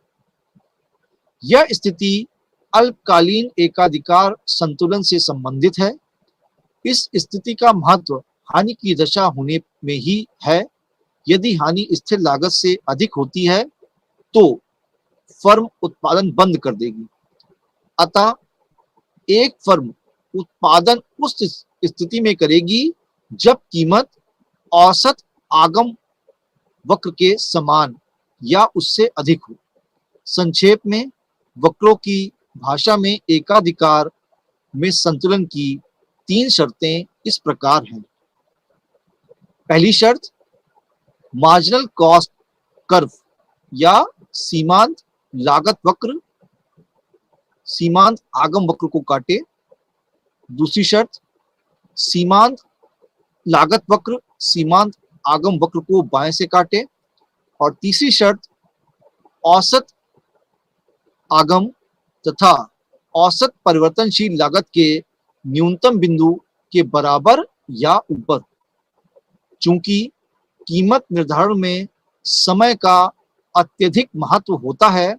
यह स्थिति अल्पकालीन एकाधिकार संतुलन से संबंधित है। इस स्थिति का महत्व हानि की दशा होने में ही है। यदि हानि स्थिर लागत से अधिक होती है तो फर्म उत्पादन बंद कर देगी। अतः एक फर्म उत्पादन उस स्थिति में करेगी जब कीमत औसत आगम वक्र के समान या उससे अधिक हो। संक्षेप में वक्रों की भाषा में एकाधिकार में संतुलन की 3 शर्तें इस प्रकार हैं। पहली शर्त, मार्जिनल कॉस्ट कर्व या सीमांत लागत वक्र सीमांत आगम वक्र को काटे। दूसरी शर्त, सीमांत लागत वक्र सीमांत आगम वक्र को बाएं से काटे। और तीसरी शर्त, औसत आगम तथा औसत परिवर्तनशील लागत के न्यूनतम बिंदु के बराबर या ऊपर। चूंकि कीमत निर्धारण में समय का अत्यधिक महत्व होता है,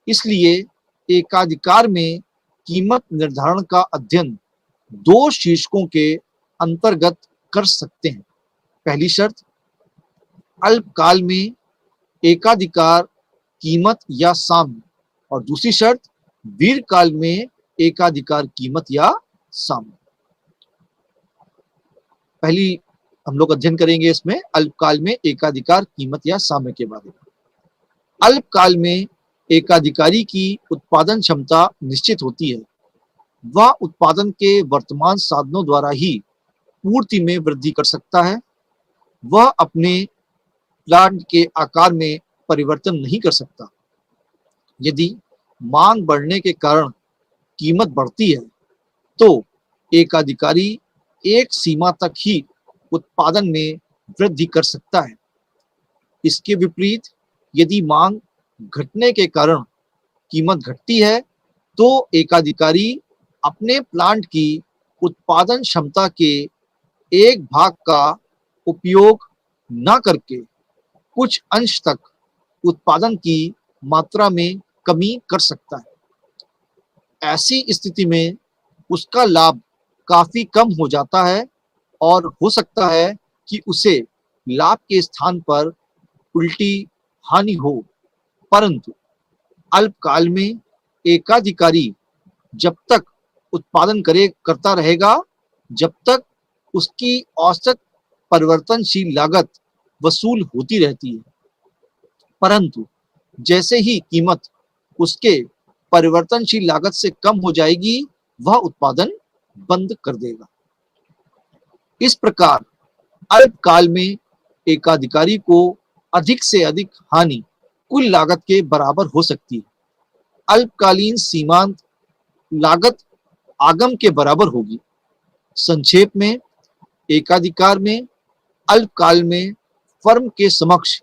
इसलिए एकाधिकार में कीमत निर्धारण का अध्ययन 2 शीर्षकों के अंतर्गत कर सकते हैं। पहली शर्त, अल्पकाल में एकाधिकार कीमत या साम्य, और दूसरी शर्त दीर्घकाल में एकाधिकार कीमत या साम्य। पहली हम लोग अध्ययन करेंगे इसमें अल्पकाल में एकाधिकार कीमत या साम्य के बारे में। अल्पकाल में एकाधिकारी की उत्पादन क्षमता निश्चित होती है। वह उत्पादन के वर्तमान साधनों द्वारा ही पूर्ति में वृद्धि कर सकता है। वह अपने प्लांट के आकार में परिवर्तन नहीं कर सकता। यदि मांग बढ़ने के कारण कीमत बढ़ती है तो एकाधिकारी एक सीमा तक ही उत्पादन में वृद्धि कर सकता है। इसके विपरीत यदि मांग घटने के कारण कीमत घटती है तो एकाधिकारी अपने प्लांट की उत्पादन क्षमता के एक भाग का उपयोग न करके कुछ अंश तक उत्पादन की मात्रा में कमी कर सकता है। ऐसी स्थिति में उसका लाभ काफी कम हो जाता है और हो सकता है कि उसे लाभ के स्थान पर उल्टी हानि हो। परंतु अल्पकाल में एकाधिकारी जब तक उत्पादन करता रहेगा जब तक उसकी औसत परिवर्तनशील लागत वसूल होती रहती है। परंतु जैसे ही कीमत उसके परिवर्तनशील लागत से कम हो जाएगी वह उत्पादन बंद कर देगा। इस प्रकार अल्पकाल में एकाधिकारी को अधिक से अधिक हानि कुल लागत के बराबर हो सकती है। अल्पकालीन सीमांत लागत आगम के बराबर होगी। संक्षेप में एकाधिकार में अल्पकाल में फर्म के समक्ष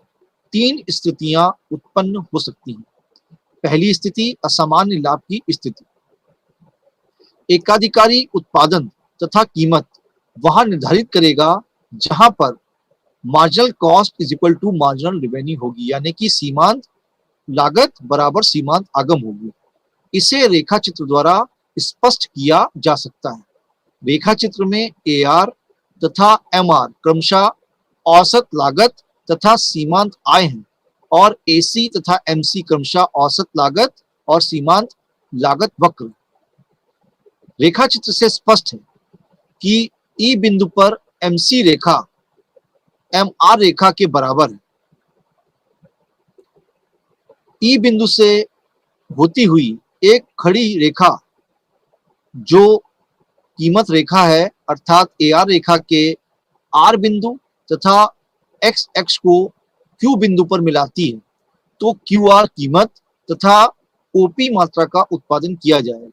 तीन स्थितियां उत्पन्न हो सकती हैं। पहली स्थिति असामान्य लाभ की स्थिति। एकाधिकारी उत्पादन तथा कीमत वहां निर्धारित करेगा जहां पर marginal cost is equal to marginal revenue होगी, यानी कि सीमांत लागत बराबर सीमांत आगम होगी। इसे रेखा चित्र द्वारा स्पष्ट किया जा सकता है। रेखा चित्र में AR तथा MR क्रमशः औसत लागत तथा सीमांत आय हैं और AC तथा MC क्रमशः औसत लागत और सीमांत लागत वक्र। रेखा चित्र से स्पष्ट है कि E बिंदु पर MC रेखा MR रेखा के बराबर है। E बिंदु से होती हुई एक खड़ी रेखा जो कीमत रेखा है अर्थात AR रेखा के R बिंदु तथा X अक्ष को Q बिंदु पर मिलाती है तो QR कीमत तथा OP मात्रा का उत्पादन किया जाएगा।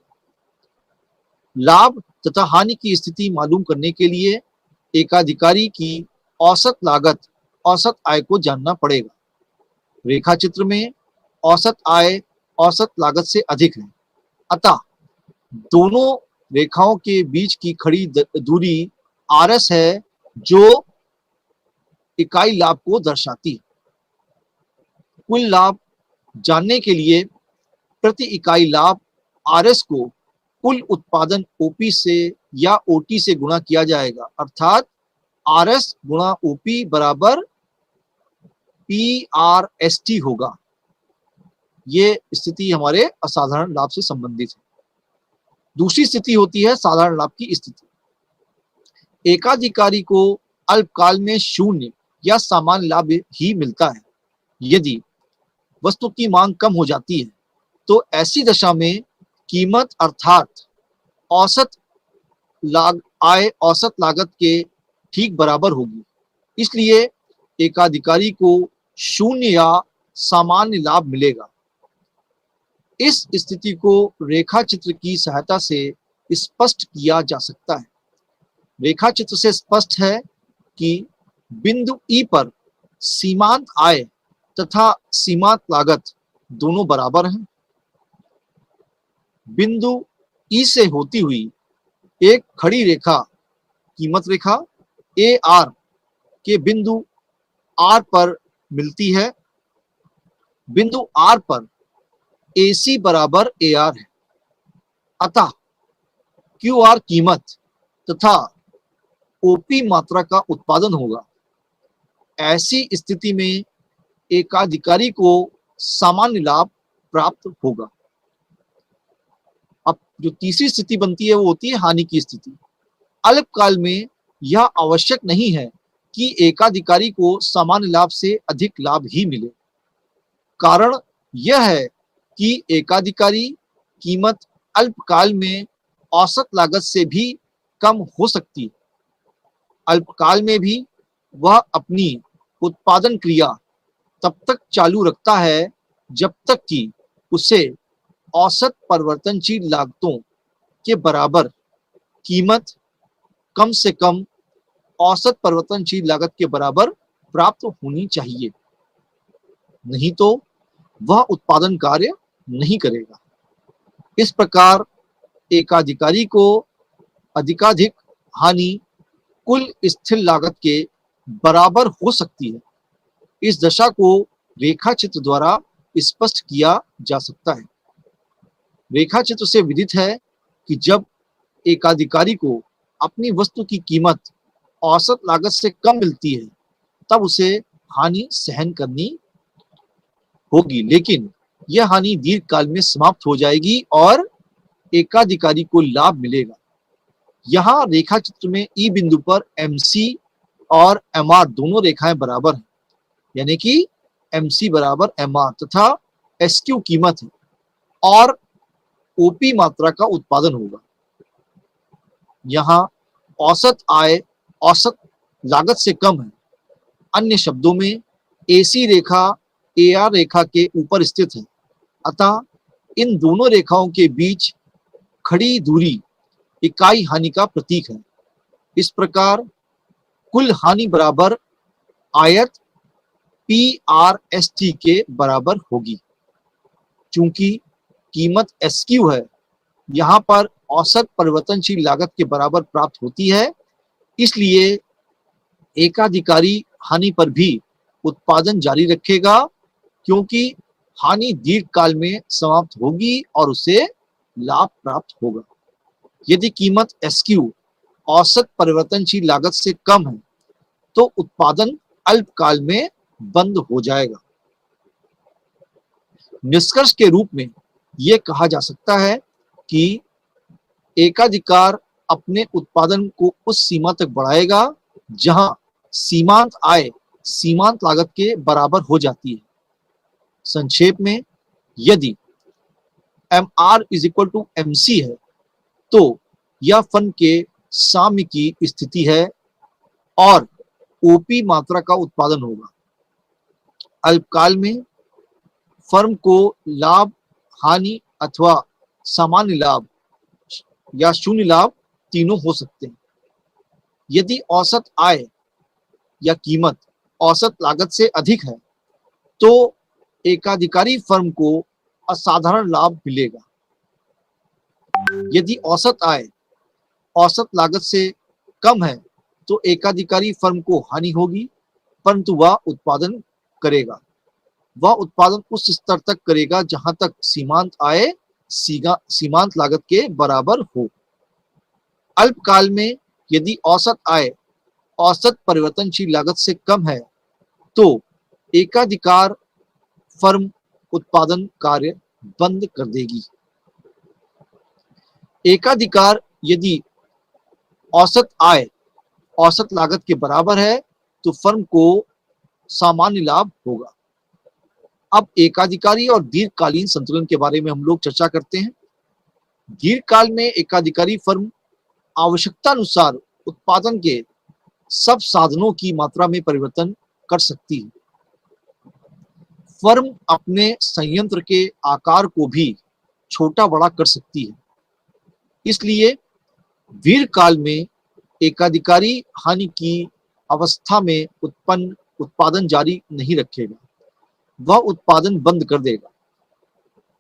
लाभ तथा हानि की स्थिति मालूम करने के लिए एकाधिकारी की औसत लागत औसत आय को जानना पड़ेगा। रेखा चित्र में औसत आय औसत लागत से अधिक है, अतः दोनों रेखाओं के बीच की खड़ी दूरी RS है जो इकाई लाभ को दर्शाती है। कुल लाभ जानने के लिए प्रति इकाई लाभ RS को कुल उत्पादन OP से या OT से गुणा किया जाएगा अर्थात RS गुणा OP बराबर PRST होगा। ये स्थिति हमारे असाधारण लाभ से संबंधित है। दूसरी स्थिति होती है साधारण लाभ की स्थिति। एकाधिकारी को अल्पकाल में शून्य या सामान्य लाभ ही मिलता है। यदि वस्तु की मांग कम हो जाती है तो ऐसी दशा में कीमत अर्थात औसत आय औसत लागत के ठीक बराबर होगी। इसलिए एकाधिकारी को शून्य या सामान्य लाभ मिलेगा। इस स्थिति को रेखा चित्र की सहायता से स्पष्ट किया जा सकता है। रेखा चित्र से स्पष्ट है कि बिंदु E पर सीमांत आय तथा सीमांत लागत दोनों बराबर हैं। बिंदु E से होती हुई एक खड़ी रेखा कीमत रेखा AR के बिंदु R पर मिलती है। बिंदु R पर AC बराबर AR है, अतः QR कीमत तथा OP मात्रा का उत्पादन होगा। ऐसी स्थिति में एकाधिकारी को सामान्य लाभ प्राप्त होगा। अब जो तीसरी स्थिति बनती है वो होती है हानि की स्थिति। अल्पकाल में यह आवश्यक नहीं है कि एकाधिकारी को सामान्य लाभ से अधिक लाभ ही मिले। कारण यह है कि एकाधिकारी कीमत अल्पकाल में औसत लागत से भी कम हो सकती है। अल्पकाल में भी वह अपनी उत्पादन क्रिया तब तक चालू रखता है जब तक कि उसे औसत परिवर्तनशील लागतों के बराबर कीमत कम से कम औसत परिवर्तनशील लागत के बराबर प्राप्त होनी चाहिए, नहीं तो वह उत्पादन कार्य नहीं करेगा। इस प्रकार एकाधिकारी को अधिकाधिक हानि कुल स्थिर लागत के बराबर हो सकती है। इस दशा को रेखा चित्र द्वारा स्पष्ट किया जा सकता है। रेखा चित्र से विदित है कि जब एकाधिकारी को अपनी वस्तु की कीमत औसत लागत से कम मिलती है तब उसे हानि सहन करनी होगी, लेकिन यह हानि दीर्घकाल में समाप्त हो जाएगी और एकाधिकारी को लाभ मिलेगा। यहाँ रेखा चित्र में ई बिंदु पर MC और MR दोनों रेखाएं बराबर हैं, यानी कि MC बराबर MR तथा SQ कीमत है और OP मात्रा का उत्पादन होगा। यहाँ औसत आय औसत लागत से कम है। अन्य शब्दों में AC रेखा AR रेखा के ऊपर स्थित है, अतः इन दोनों रेखाओं के बीच खड़ी दूरी इकाई हानि का प्रतीक है। इस प्रकार कुल हानि बराबर आयत PRST के बराबर होगी। चूंकि कीमत SQ है, यहाँ पर औसत परिवर्तनशील लागत के बराबर प्राप्त होती है, इसलिए एकाधिकारी हानि पर भी उत्पादन जारी रखेगा क्योंकि हानि दीर्घकाल में समाप्त होगी और उसे लाभ प्राप्त होगा। यदि कीमत SQ औसत परिवर्तनशील लागत से कम है तो उत्पादन अल्पकाल में बंद हो जाएगा। निष्कर्ष के रूप में यह कहा जा सकता है कि एकाधिकार अपने उत्पादन को उस सीमा तक बढ़ाएगा जहां सीमांत आय सीमांत लागत के बराबर हो जाती है। संक्षेप में, यदि MR is equal to MC है तो यह फर्म के साम्य की स्थिति है और OP मात्रा का उत्पादन होगा। अल्पकाल में फर्म को लाभ, हानि अथवा सामान्य लाभ या शून्य लाभ तीनों हो सकते हैं। यदि औसत आय या कीमत औसत लागत से अधिक है तो एकाधिकारी फर्म को असाधारण लाभ मिलेगा। यदि औसत आय औसत लागत से कम है तो एकाधिकारी फर्म को हानि होगी, परंतु वह उत्पादन करेगा। वह उत्पादन उस स्तर तक करेगा जहां तक सीमांत आय सीमांत लागत के बराबर हो। अल्पकाल में यदि औसत आय औसत परिवर्तनशील लागत से कम है तो एकाधिकार फर्म उत्पादन कार्य बंद कर देगी। एकाधिकार यदि औसत आय औसत लागत के बराबर है तो फर्म को सामान्य लाभ होगा। अब एकाधिकारी और दीर्घकालीन संतुलन के बारे में हम लोग चर्चा करते हैं। दीर्घकाल में एकाधिकारी फर्म आवश्यकता अनुसार उत्पादन के सब साधनों की मात्रा में परिवर्तन कर सकती है। फर्म अपने संयंत्र के आकार को भी छोटा बड़ा कर सकती है। इसलिए दीर्घकाल में एकाधिकारी हानि की अवस्था में उत्पन्न उत्पादन जारी नहीं रखेगा, वह उत्पादन बंद कर देगा।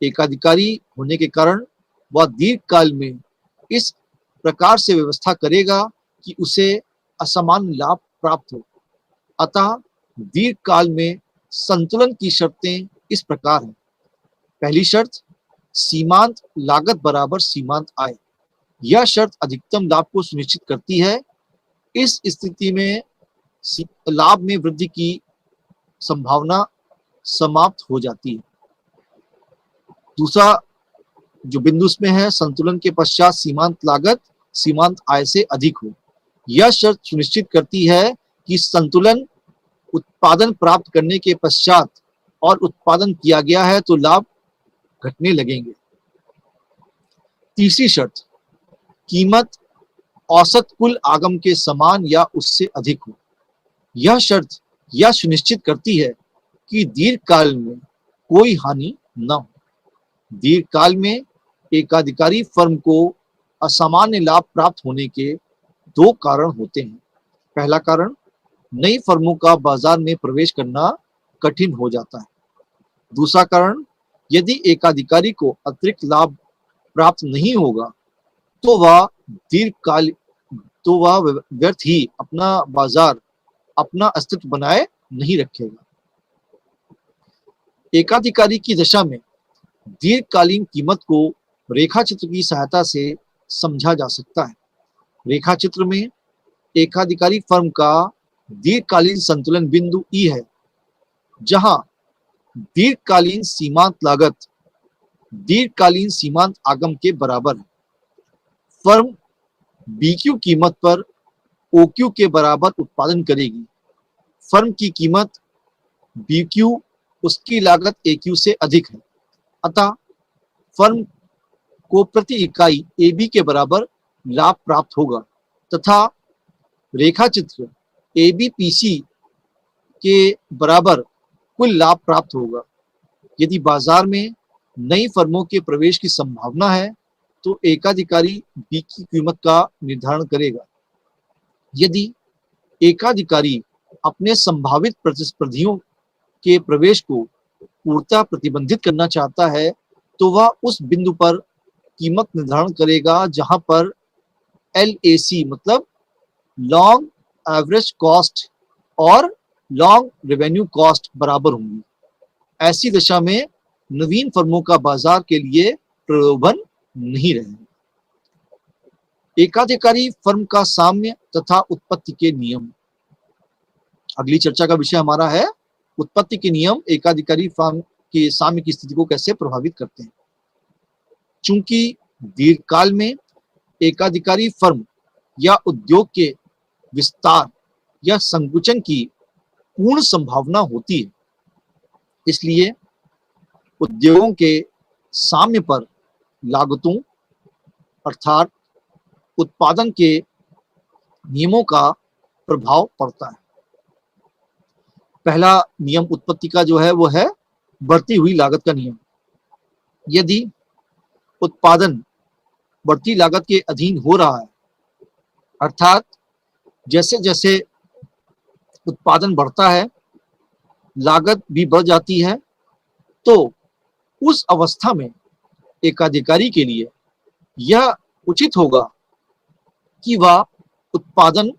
एकाधिकारी होने के कारण वह दीर्घकाल में इस प्रकार से व्यवस्था करेगा कि उसे असामान्य लाभ प्राप्त हो। अतः दीर्घकाल में संतुलन की शर्तें इस प्रकार हैं। पहली शर्त, सीमांत लागत बराबर सीमांत आय। यह शर्त अधिकतम लाभ को सुनिश्चित करती है। इस स्थिति में लाभ में वृद्धि की संभावना समाप्त हो जाती है। दूसरा जो बिंदु इसमें है, संतुलन के पश्चात सीमांत लागत सीमांत आय से अधिक हो। यह शर्त सुनिश्चित करती है कि संतुलन उत्पादन प्राप्त करने के पश्चात और उत्पादन किया गया है तो लाभ घटने लगेंगे। तीसरी शर्त, कीमत औसत कुल आगम के समान या उससे अधिक हो। यह शर्त यह सुनिश्चित करती है कि दीर्घकाल में कोई हानि न हो। दीर्घकाल में एकाधिकारी फर्म को असामान्य लाभ प्राप्त होने के दो कारण होते हैं। पहला कारण, नई फर्मों का बाजार में प्रवेश करना कठिन हो जाता है। दूसरा कारण, यदि एकाधिकारी को अतिरिक्त लाभ प्राप्त नहीं होगा तो वह दीर्घकाल तो वह व्यर्थ ही अपना बाजार अपना अस्तित्व बनाए नहीं रखेगा। एकाधिकारी की दशा में दीर्घकालीन कीमत को रेखा चित्र की सहायता से समझा जा सकता है। रेखा चित्र में एकाधिकारी फर्म का दीर्घकालीन संतुलन बिंदु ई है, जहां दीर्घकालीन सीमांत लागत दीर्घकालीन सीमांत आगम के बराबर है। फर्म बीक्यू कीमत पर ओक्यू के बराबर उत्पादन करेगी। फर्म की कीमत बीक्यू उसकी लागत एक्यू से अधिक है, अतः फर्म को प्रति इकाई एबी के बराबर लाभ प्राप्त होगा तथा रेखा चित्र एबीपीसी के बराबर कुल लाभ प्राप्त होगा। यदि बाजार में नई फर्मों के प्रवेश की संभावना है तो एकाधिकारी बी की कीमत का निर्धारण करेगा। यदि एकाधिकारी अपने संभावित प्रतिस्पर्धियों के प्रवेश को पूर्णतः प्रतिबंधित करना चाहता है तो वह उस बिंदु पर कीमत निर्धारण करेगा जहां पर LAC मतलब लॉन्ग एवरेज कॉस्ट और लॉन्ग रेवेन्यू कॉस्ट बराबर होंगी। ऐसी दशा में नवीन फर्मों का बाजार के लिए प्रलोभन नहीं रहेगा। एकाधिकारी फर्म का साम्य तथा उत्पत्ति के नियम। अगली चर्चा का विषय हमारा है उत्पत्ति के नियम एकाधिकारी फर्म के साम्य की स्थिति को कैसे प्रभावित करते हैं। चूंकि दीर्घकाल में एकाधिकारी फर्म या उद्योग के विस्तार या संकुचन की पूर्ण संभावना होती है, इसलिए उद्योगों के साम्य पर लागतों अर्थात उत्पादन के नियमों का प्रभाव पड़ता है। पहला नियम उत्पत्ति का जो है वो है बढ़ती हुई लागत का नियम। यदि उत्पादन बढ़ती लागत के अधीन हो रहा है, अर्थात जैसे जैसे उत्पादन बढ़ता है लागत भी बढ़ जाती है, तो उस अवस्था में एकाधिकारी के लिए यह उचित होगा कि वह उत्पादन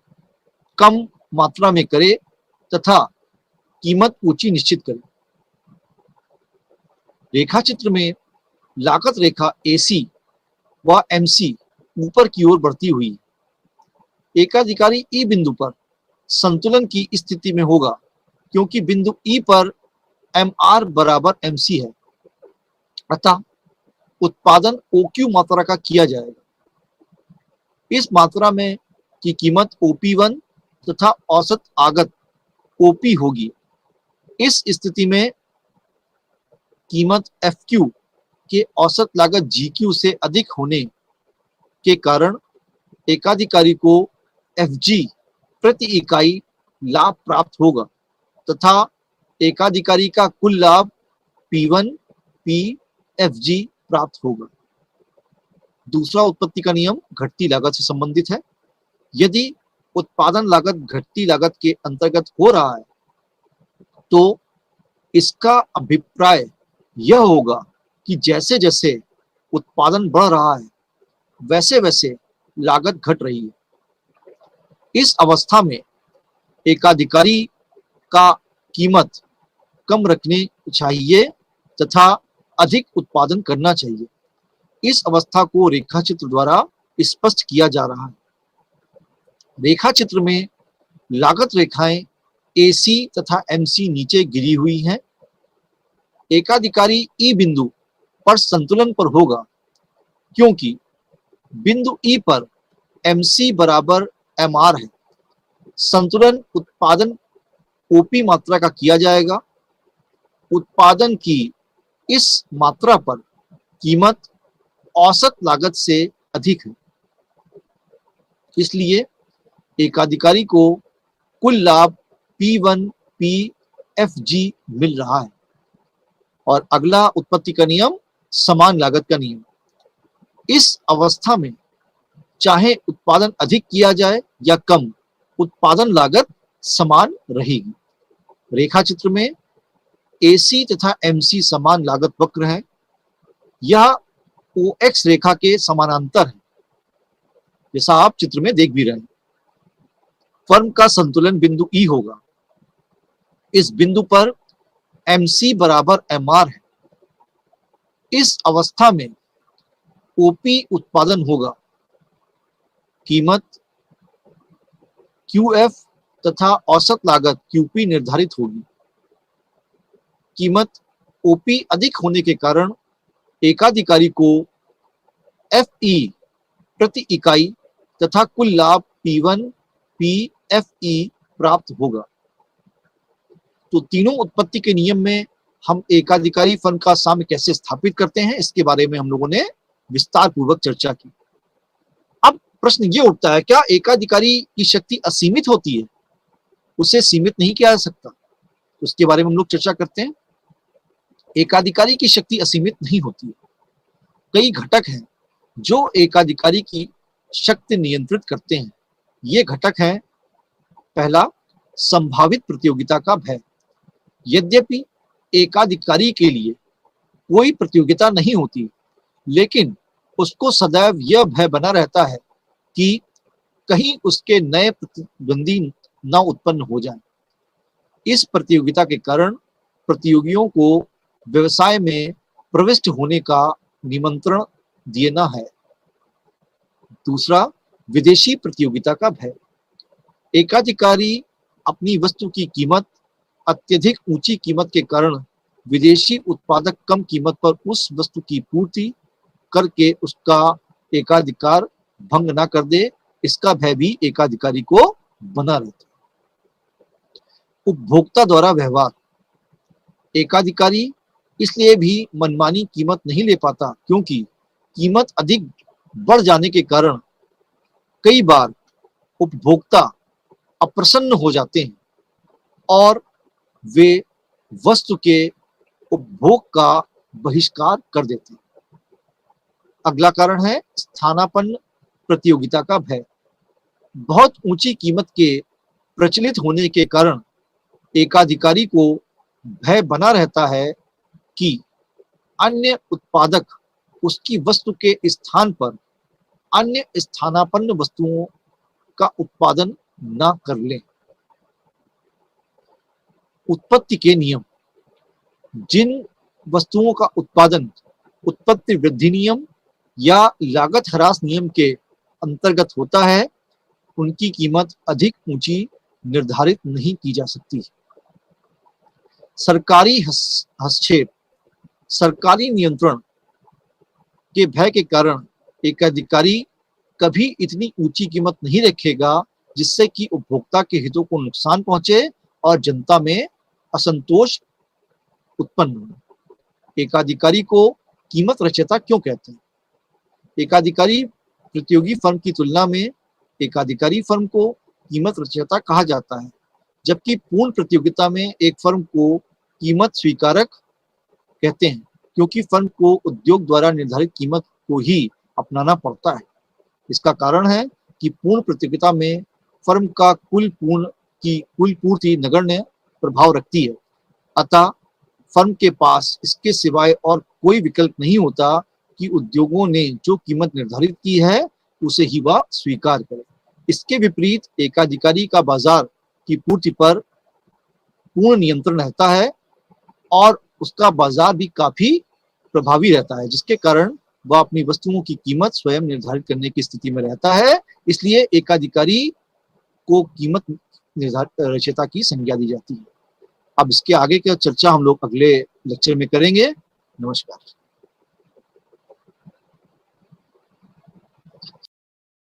कम मात्रा में करे तथा कीमत ऊंची निश्चित करे। रेखा चित्र में लागत रेखा AC व MC ऊपर की ओर बढ़ती हुई एकाधिकारी ई बिंदु पर संतुलन की स्थिति में होगा, क्योंकि बिंदु ई पर MR बराबर MC है, अतः उत्पादन OQ मात्रा का किया जाएगा। इस मात्रा में की कीमत OP1 तथा औसत आगत OP होगी। इस स्थिति में कीमत FQ के औसत लागत GQ से अधिक होने के कारण एकाधिकारी को FG प्रति इकाई लाभ प्राप्त होगा तथा एकाधिकारी का कुल लाभ P1 P FG प्राप्त होगा। दूसरा उत्पत्ति का नियम घटती लागत से संबंधित है। यदि उत्पादन लागत घटती लागत के अंतर्गत हो रहा है तो इसका अभिप्राय यह होगा कि जैसे जैसे उत्पादन बढ़ रहा है वैसे वैसे लागत घट रही है। इस अवस्था में एकाधिकारी का कीमत कम रखनी चाहिए तथा अधिक उत्पादन करना चाहिए। इस अवस्था को रेखा चित्र द्वारा स्पष्ट किया जा रहा है। रेखा चित्र में लागत रेखाएं AC तथा MC नीचे गिरी हुई हैं एकाधिकारी ई बिंदु पर संतुलन पर होगा, क्योंकि बिंदु ई पर MC बराबर MR है। संतुलन उत्पादन OP मात्रा का किया जाएगा। उत्पादन की इस मात्रा पर कीमत औसत लागत से अधिक है, इसलिए एकाधिकारी को कुल लाभ P1 PFG मिल रहा है। और अगला उत्पत्ति का नियम, समान लागत का नियम। इस अवस्था में चाहे उत्पादन अधिक किया जाए या कम, उत्पादन लागत समान रहेगी। रेखा चित्र में AC तथा MC समान लागत वक्र है। यह OX रेखा के समानांतर है, जैसा आप चित्र में देख भी रहे हैं। फर्म का संतुलन बिंदु E होगा। इस बिंदु पर MC बराबर MR है। इस अवस्था में OP उत्पादन होगा। कीमत QF तथा औसत लागत QP निर्धारित होगी। कीमत OP अधिक होने के कारण एकाधिकारी को FE प्रति इकाई तथा कुल लाभ P1 PFE प्राप्त होगा। तो तीनों उत्पत्ति के नियम में हम एकाधिकारी फर्म का साम्य कैसे स्थापित करते हैं, इसके बारे में हम लोगों ने विस्तार पूर्वक चर्चा की। अब प्रश्न ये उठता है, क्या एकाधिकारी की शक्ति असीमित होती है, उसे सीमित नहीं किया जा सकता? उसके बारे में हम लोग चर्चा करते हैं। एकाधिकारी की शक्ति असीमित नहीं होती है। कई घटक हैं जो एकाधिकारी की शक्ति नियंत्रित करते हैं। ये घटक हैं, पहला, संभावित प्रतियोगिता का भय। यद्यपि एकाधिकारी के लिए कोई प्रतियोगिता नहीं होती, लेकिन उसको सदैव यह भय बना रहता है कि कहीं उसके नए प्रतिद्वंदी न उत्पन्न हो जाए। इस प्रतियोगिता के कारण प्रतियोगियों को व्यवसाय में प्रविष्ट होने का निमंत्रण देना है। दूसरा, विदेशी प्रतियोगिता का भय। एकाधिकारी अपनी वस्तु की कीमत अत्यधिक ऊंची कीमत के कारण विदेशी उत्पादक कम कीमत पर उस वस्तु की पूर्ति करके उसका एकाधिकार भंग ना कर दे, इसका भय भी एकाधिकारी को बना रहता है। उपभोक्ता द्वारा व्यवहार। एकाधिकारी इसलिए भी मनमानी कीमत नहीं ले पाता क्योंकि कीमत अधिक बढ़ जाने के कारण कई बार उपभोक्ता अप्रसन्न हो जाते हैं और वे वस्तु के उपभोग का बहिष्कार कर देते हैं। अगला कारण है स्थानापन्न प्रतियोगिता का भय। बहुत ऊंची कीमत के प्रचलित होने के कारण एकाधिकारी को भय बना रहता है कि अन्य उत्पादक उसकी वस्तु के स्थान पर अन्य स्थानापन्न वस्तुओं का उत्पादन ना कर लें। उत्पत्ति के नियम। जिन वस्तुओं का उत्पादन उत्पत्ति वृद्धि नियम या लागत ह्रास नियम के अंतर्गत होता है, उनकी कीमत अधिक ऊंची निर्धारित नहीं की जा सकती। सरकारी हस्तक्षेप। सरकारी नियंत्रण के भय के कारण एकाधिकारी कभी इतनी ऊंची कीमत नहीं रखेगा जिससे कि उपभोक्ता के हितों को नुकसान पहुंचे और जनता में असंतोष उत्पन्न हो। एकाधिकारी को कीमत रचयिता क्यों कहते हैं? एकाधिकारी प्रतियोगी फर्म की तुलना में एकाधिकारी फर्म को कीमत रचयिता कहा जाता है, जबकि पूर्ण प्रतियोगिता में एक फर्म को कीमत स्वीकारक कहते हैं, क्योंकि फर्म को उद्योग द्वारा निर्धारित कीमत को ही अपनाना पड़ता है। इसका कारण है कि पूर्ण प्रतियोगिता में फर्म का कुल पूर्ति नगण्य प्रभाव रखती है, अतः फर्म के पास इसके सिवाय और कोई विकल्प नहीं होता कि उद्योगों ने जो कीमत निर्धारित की है उसे ही वह स्वीकार करे। इसके विपरीत एकाधिकारी का बाजार की पूर्ति पर पूर्ण नियंत्रण रहता है और उसका बाजार भी काफी प्रभावी रहता है, जिसके कारण वह अपनी वस्तुओं की कीमत स्वयं निर्धारित करने की स्थिति में रहता है। इसलिए एकाधिकारी को कीमत रचयिता की संज्ञा दी जाती है। अब इसके आगे की चर्चा हम लोग अगले लेक्चर में करेंगे। नमस्कार।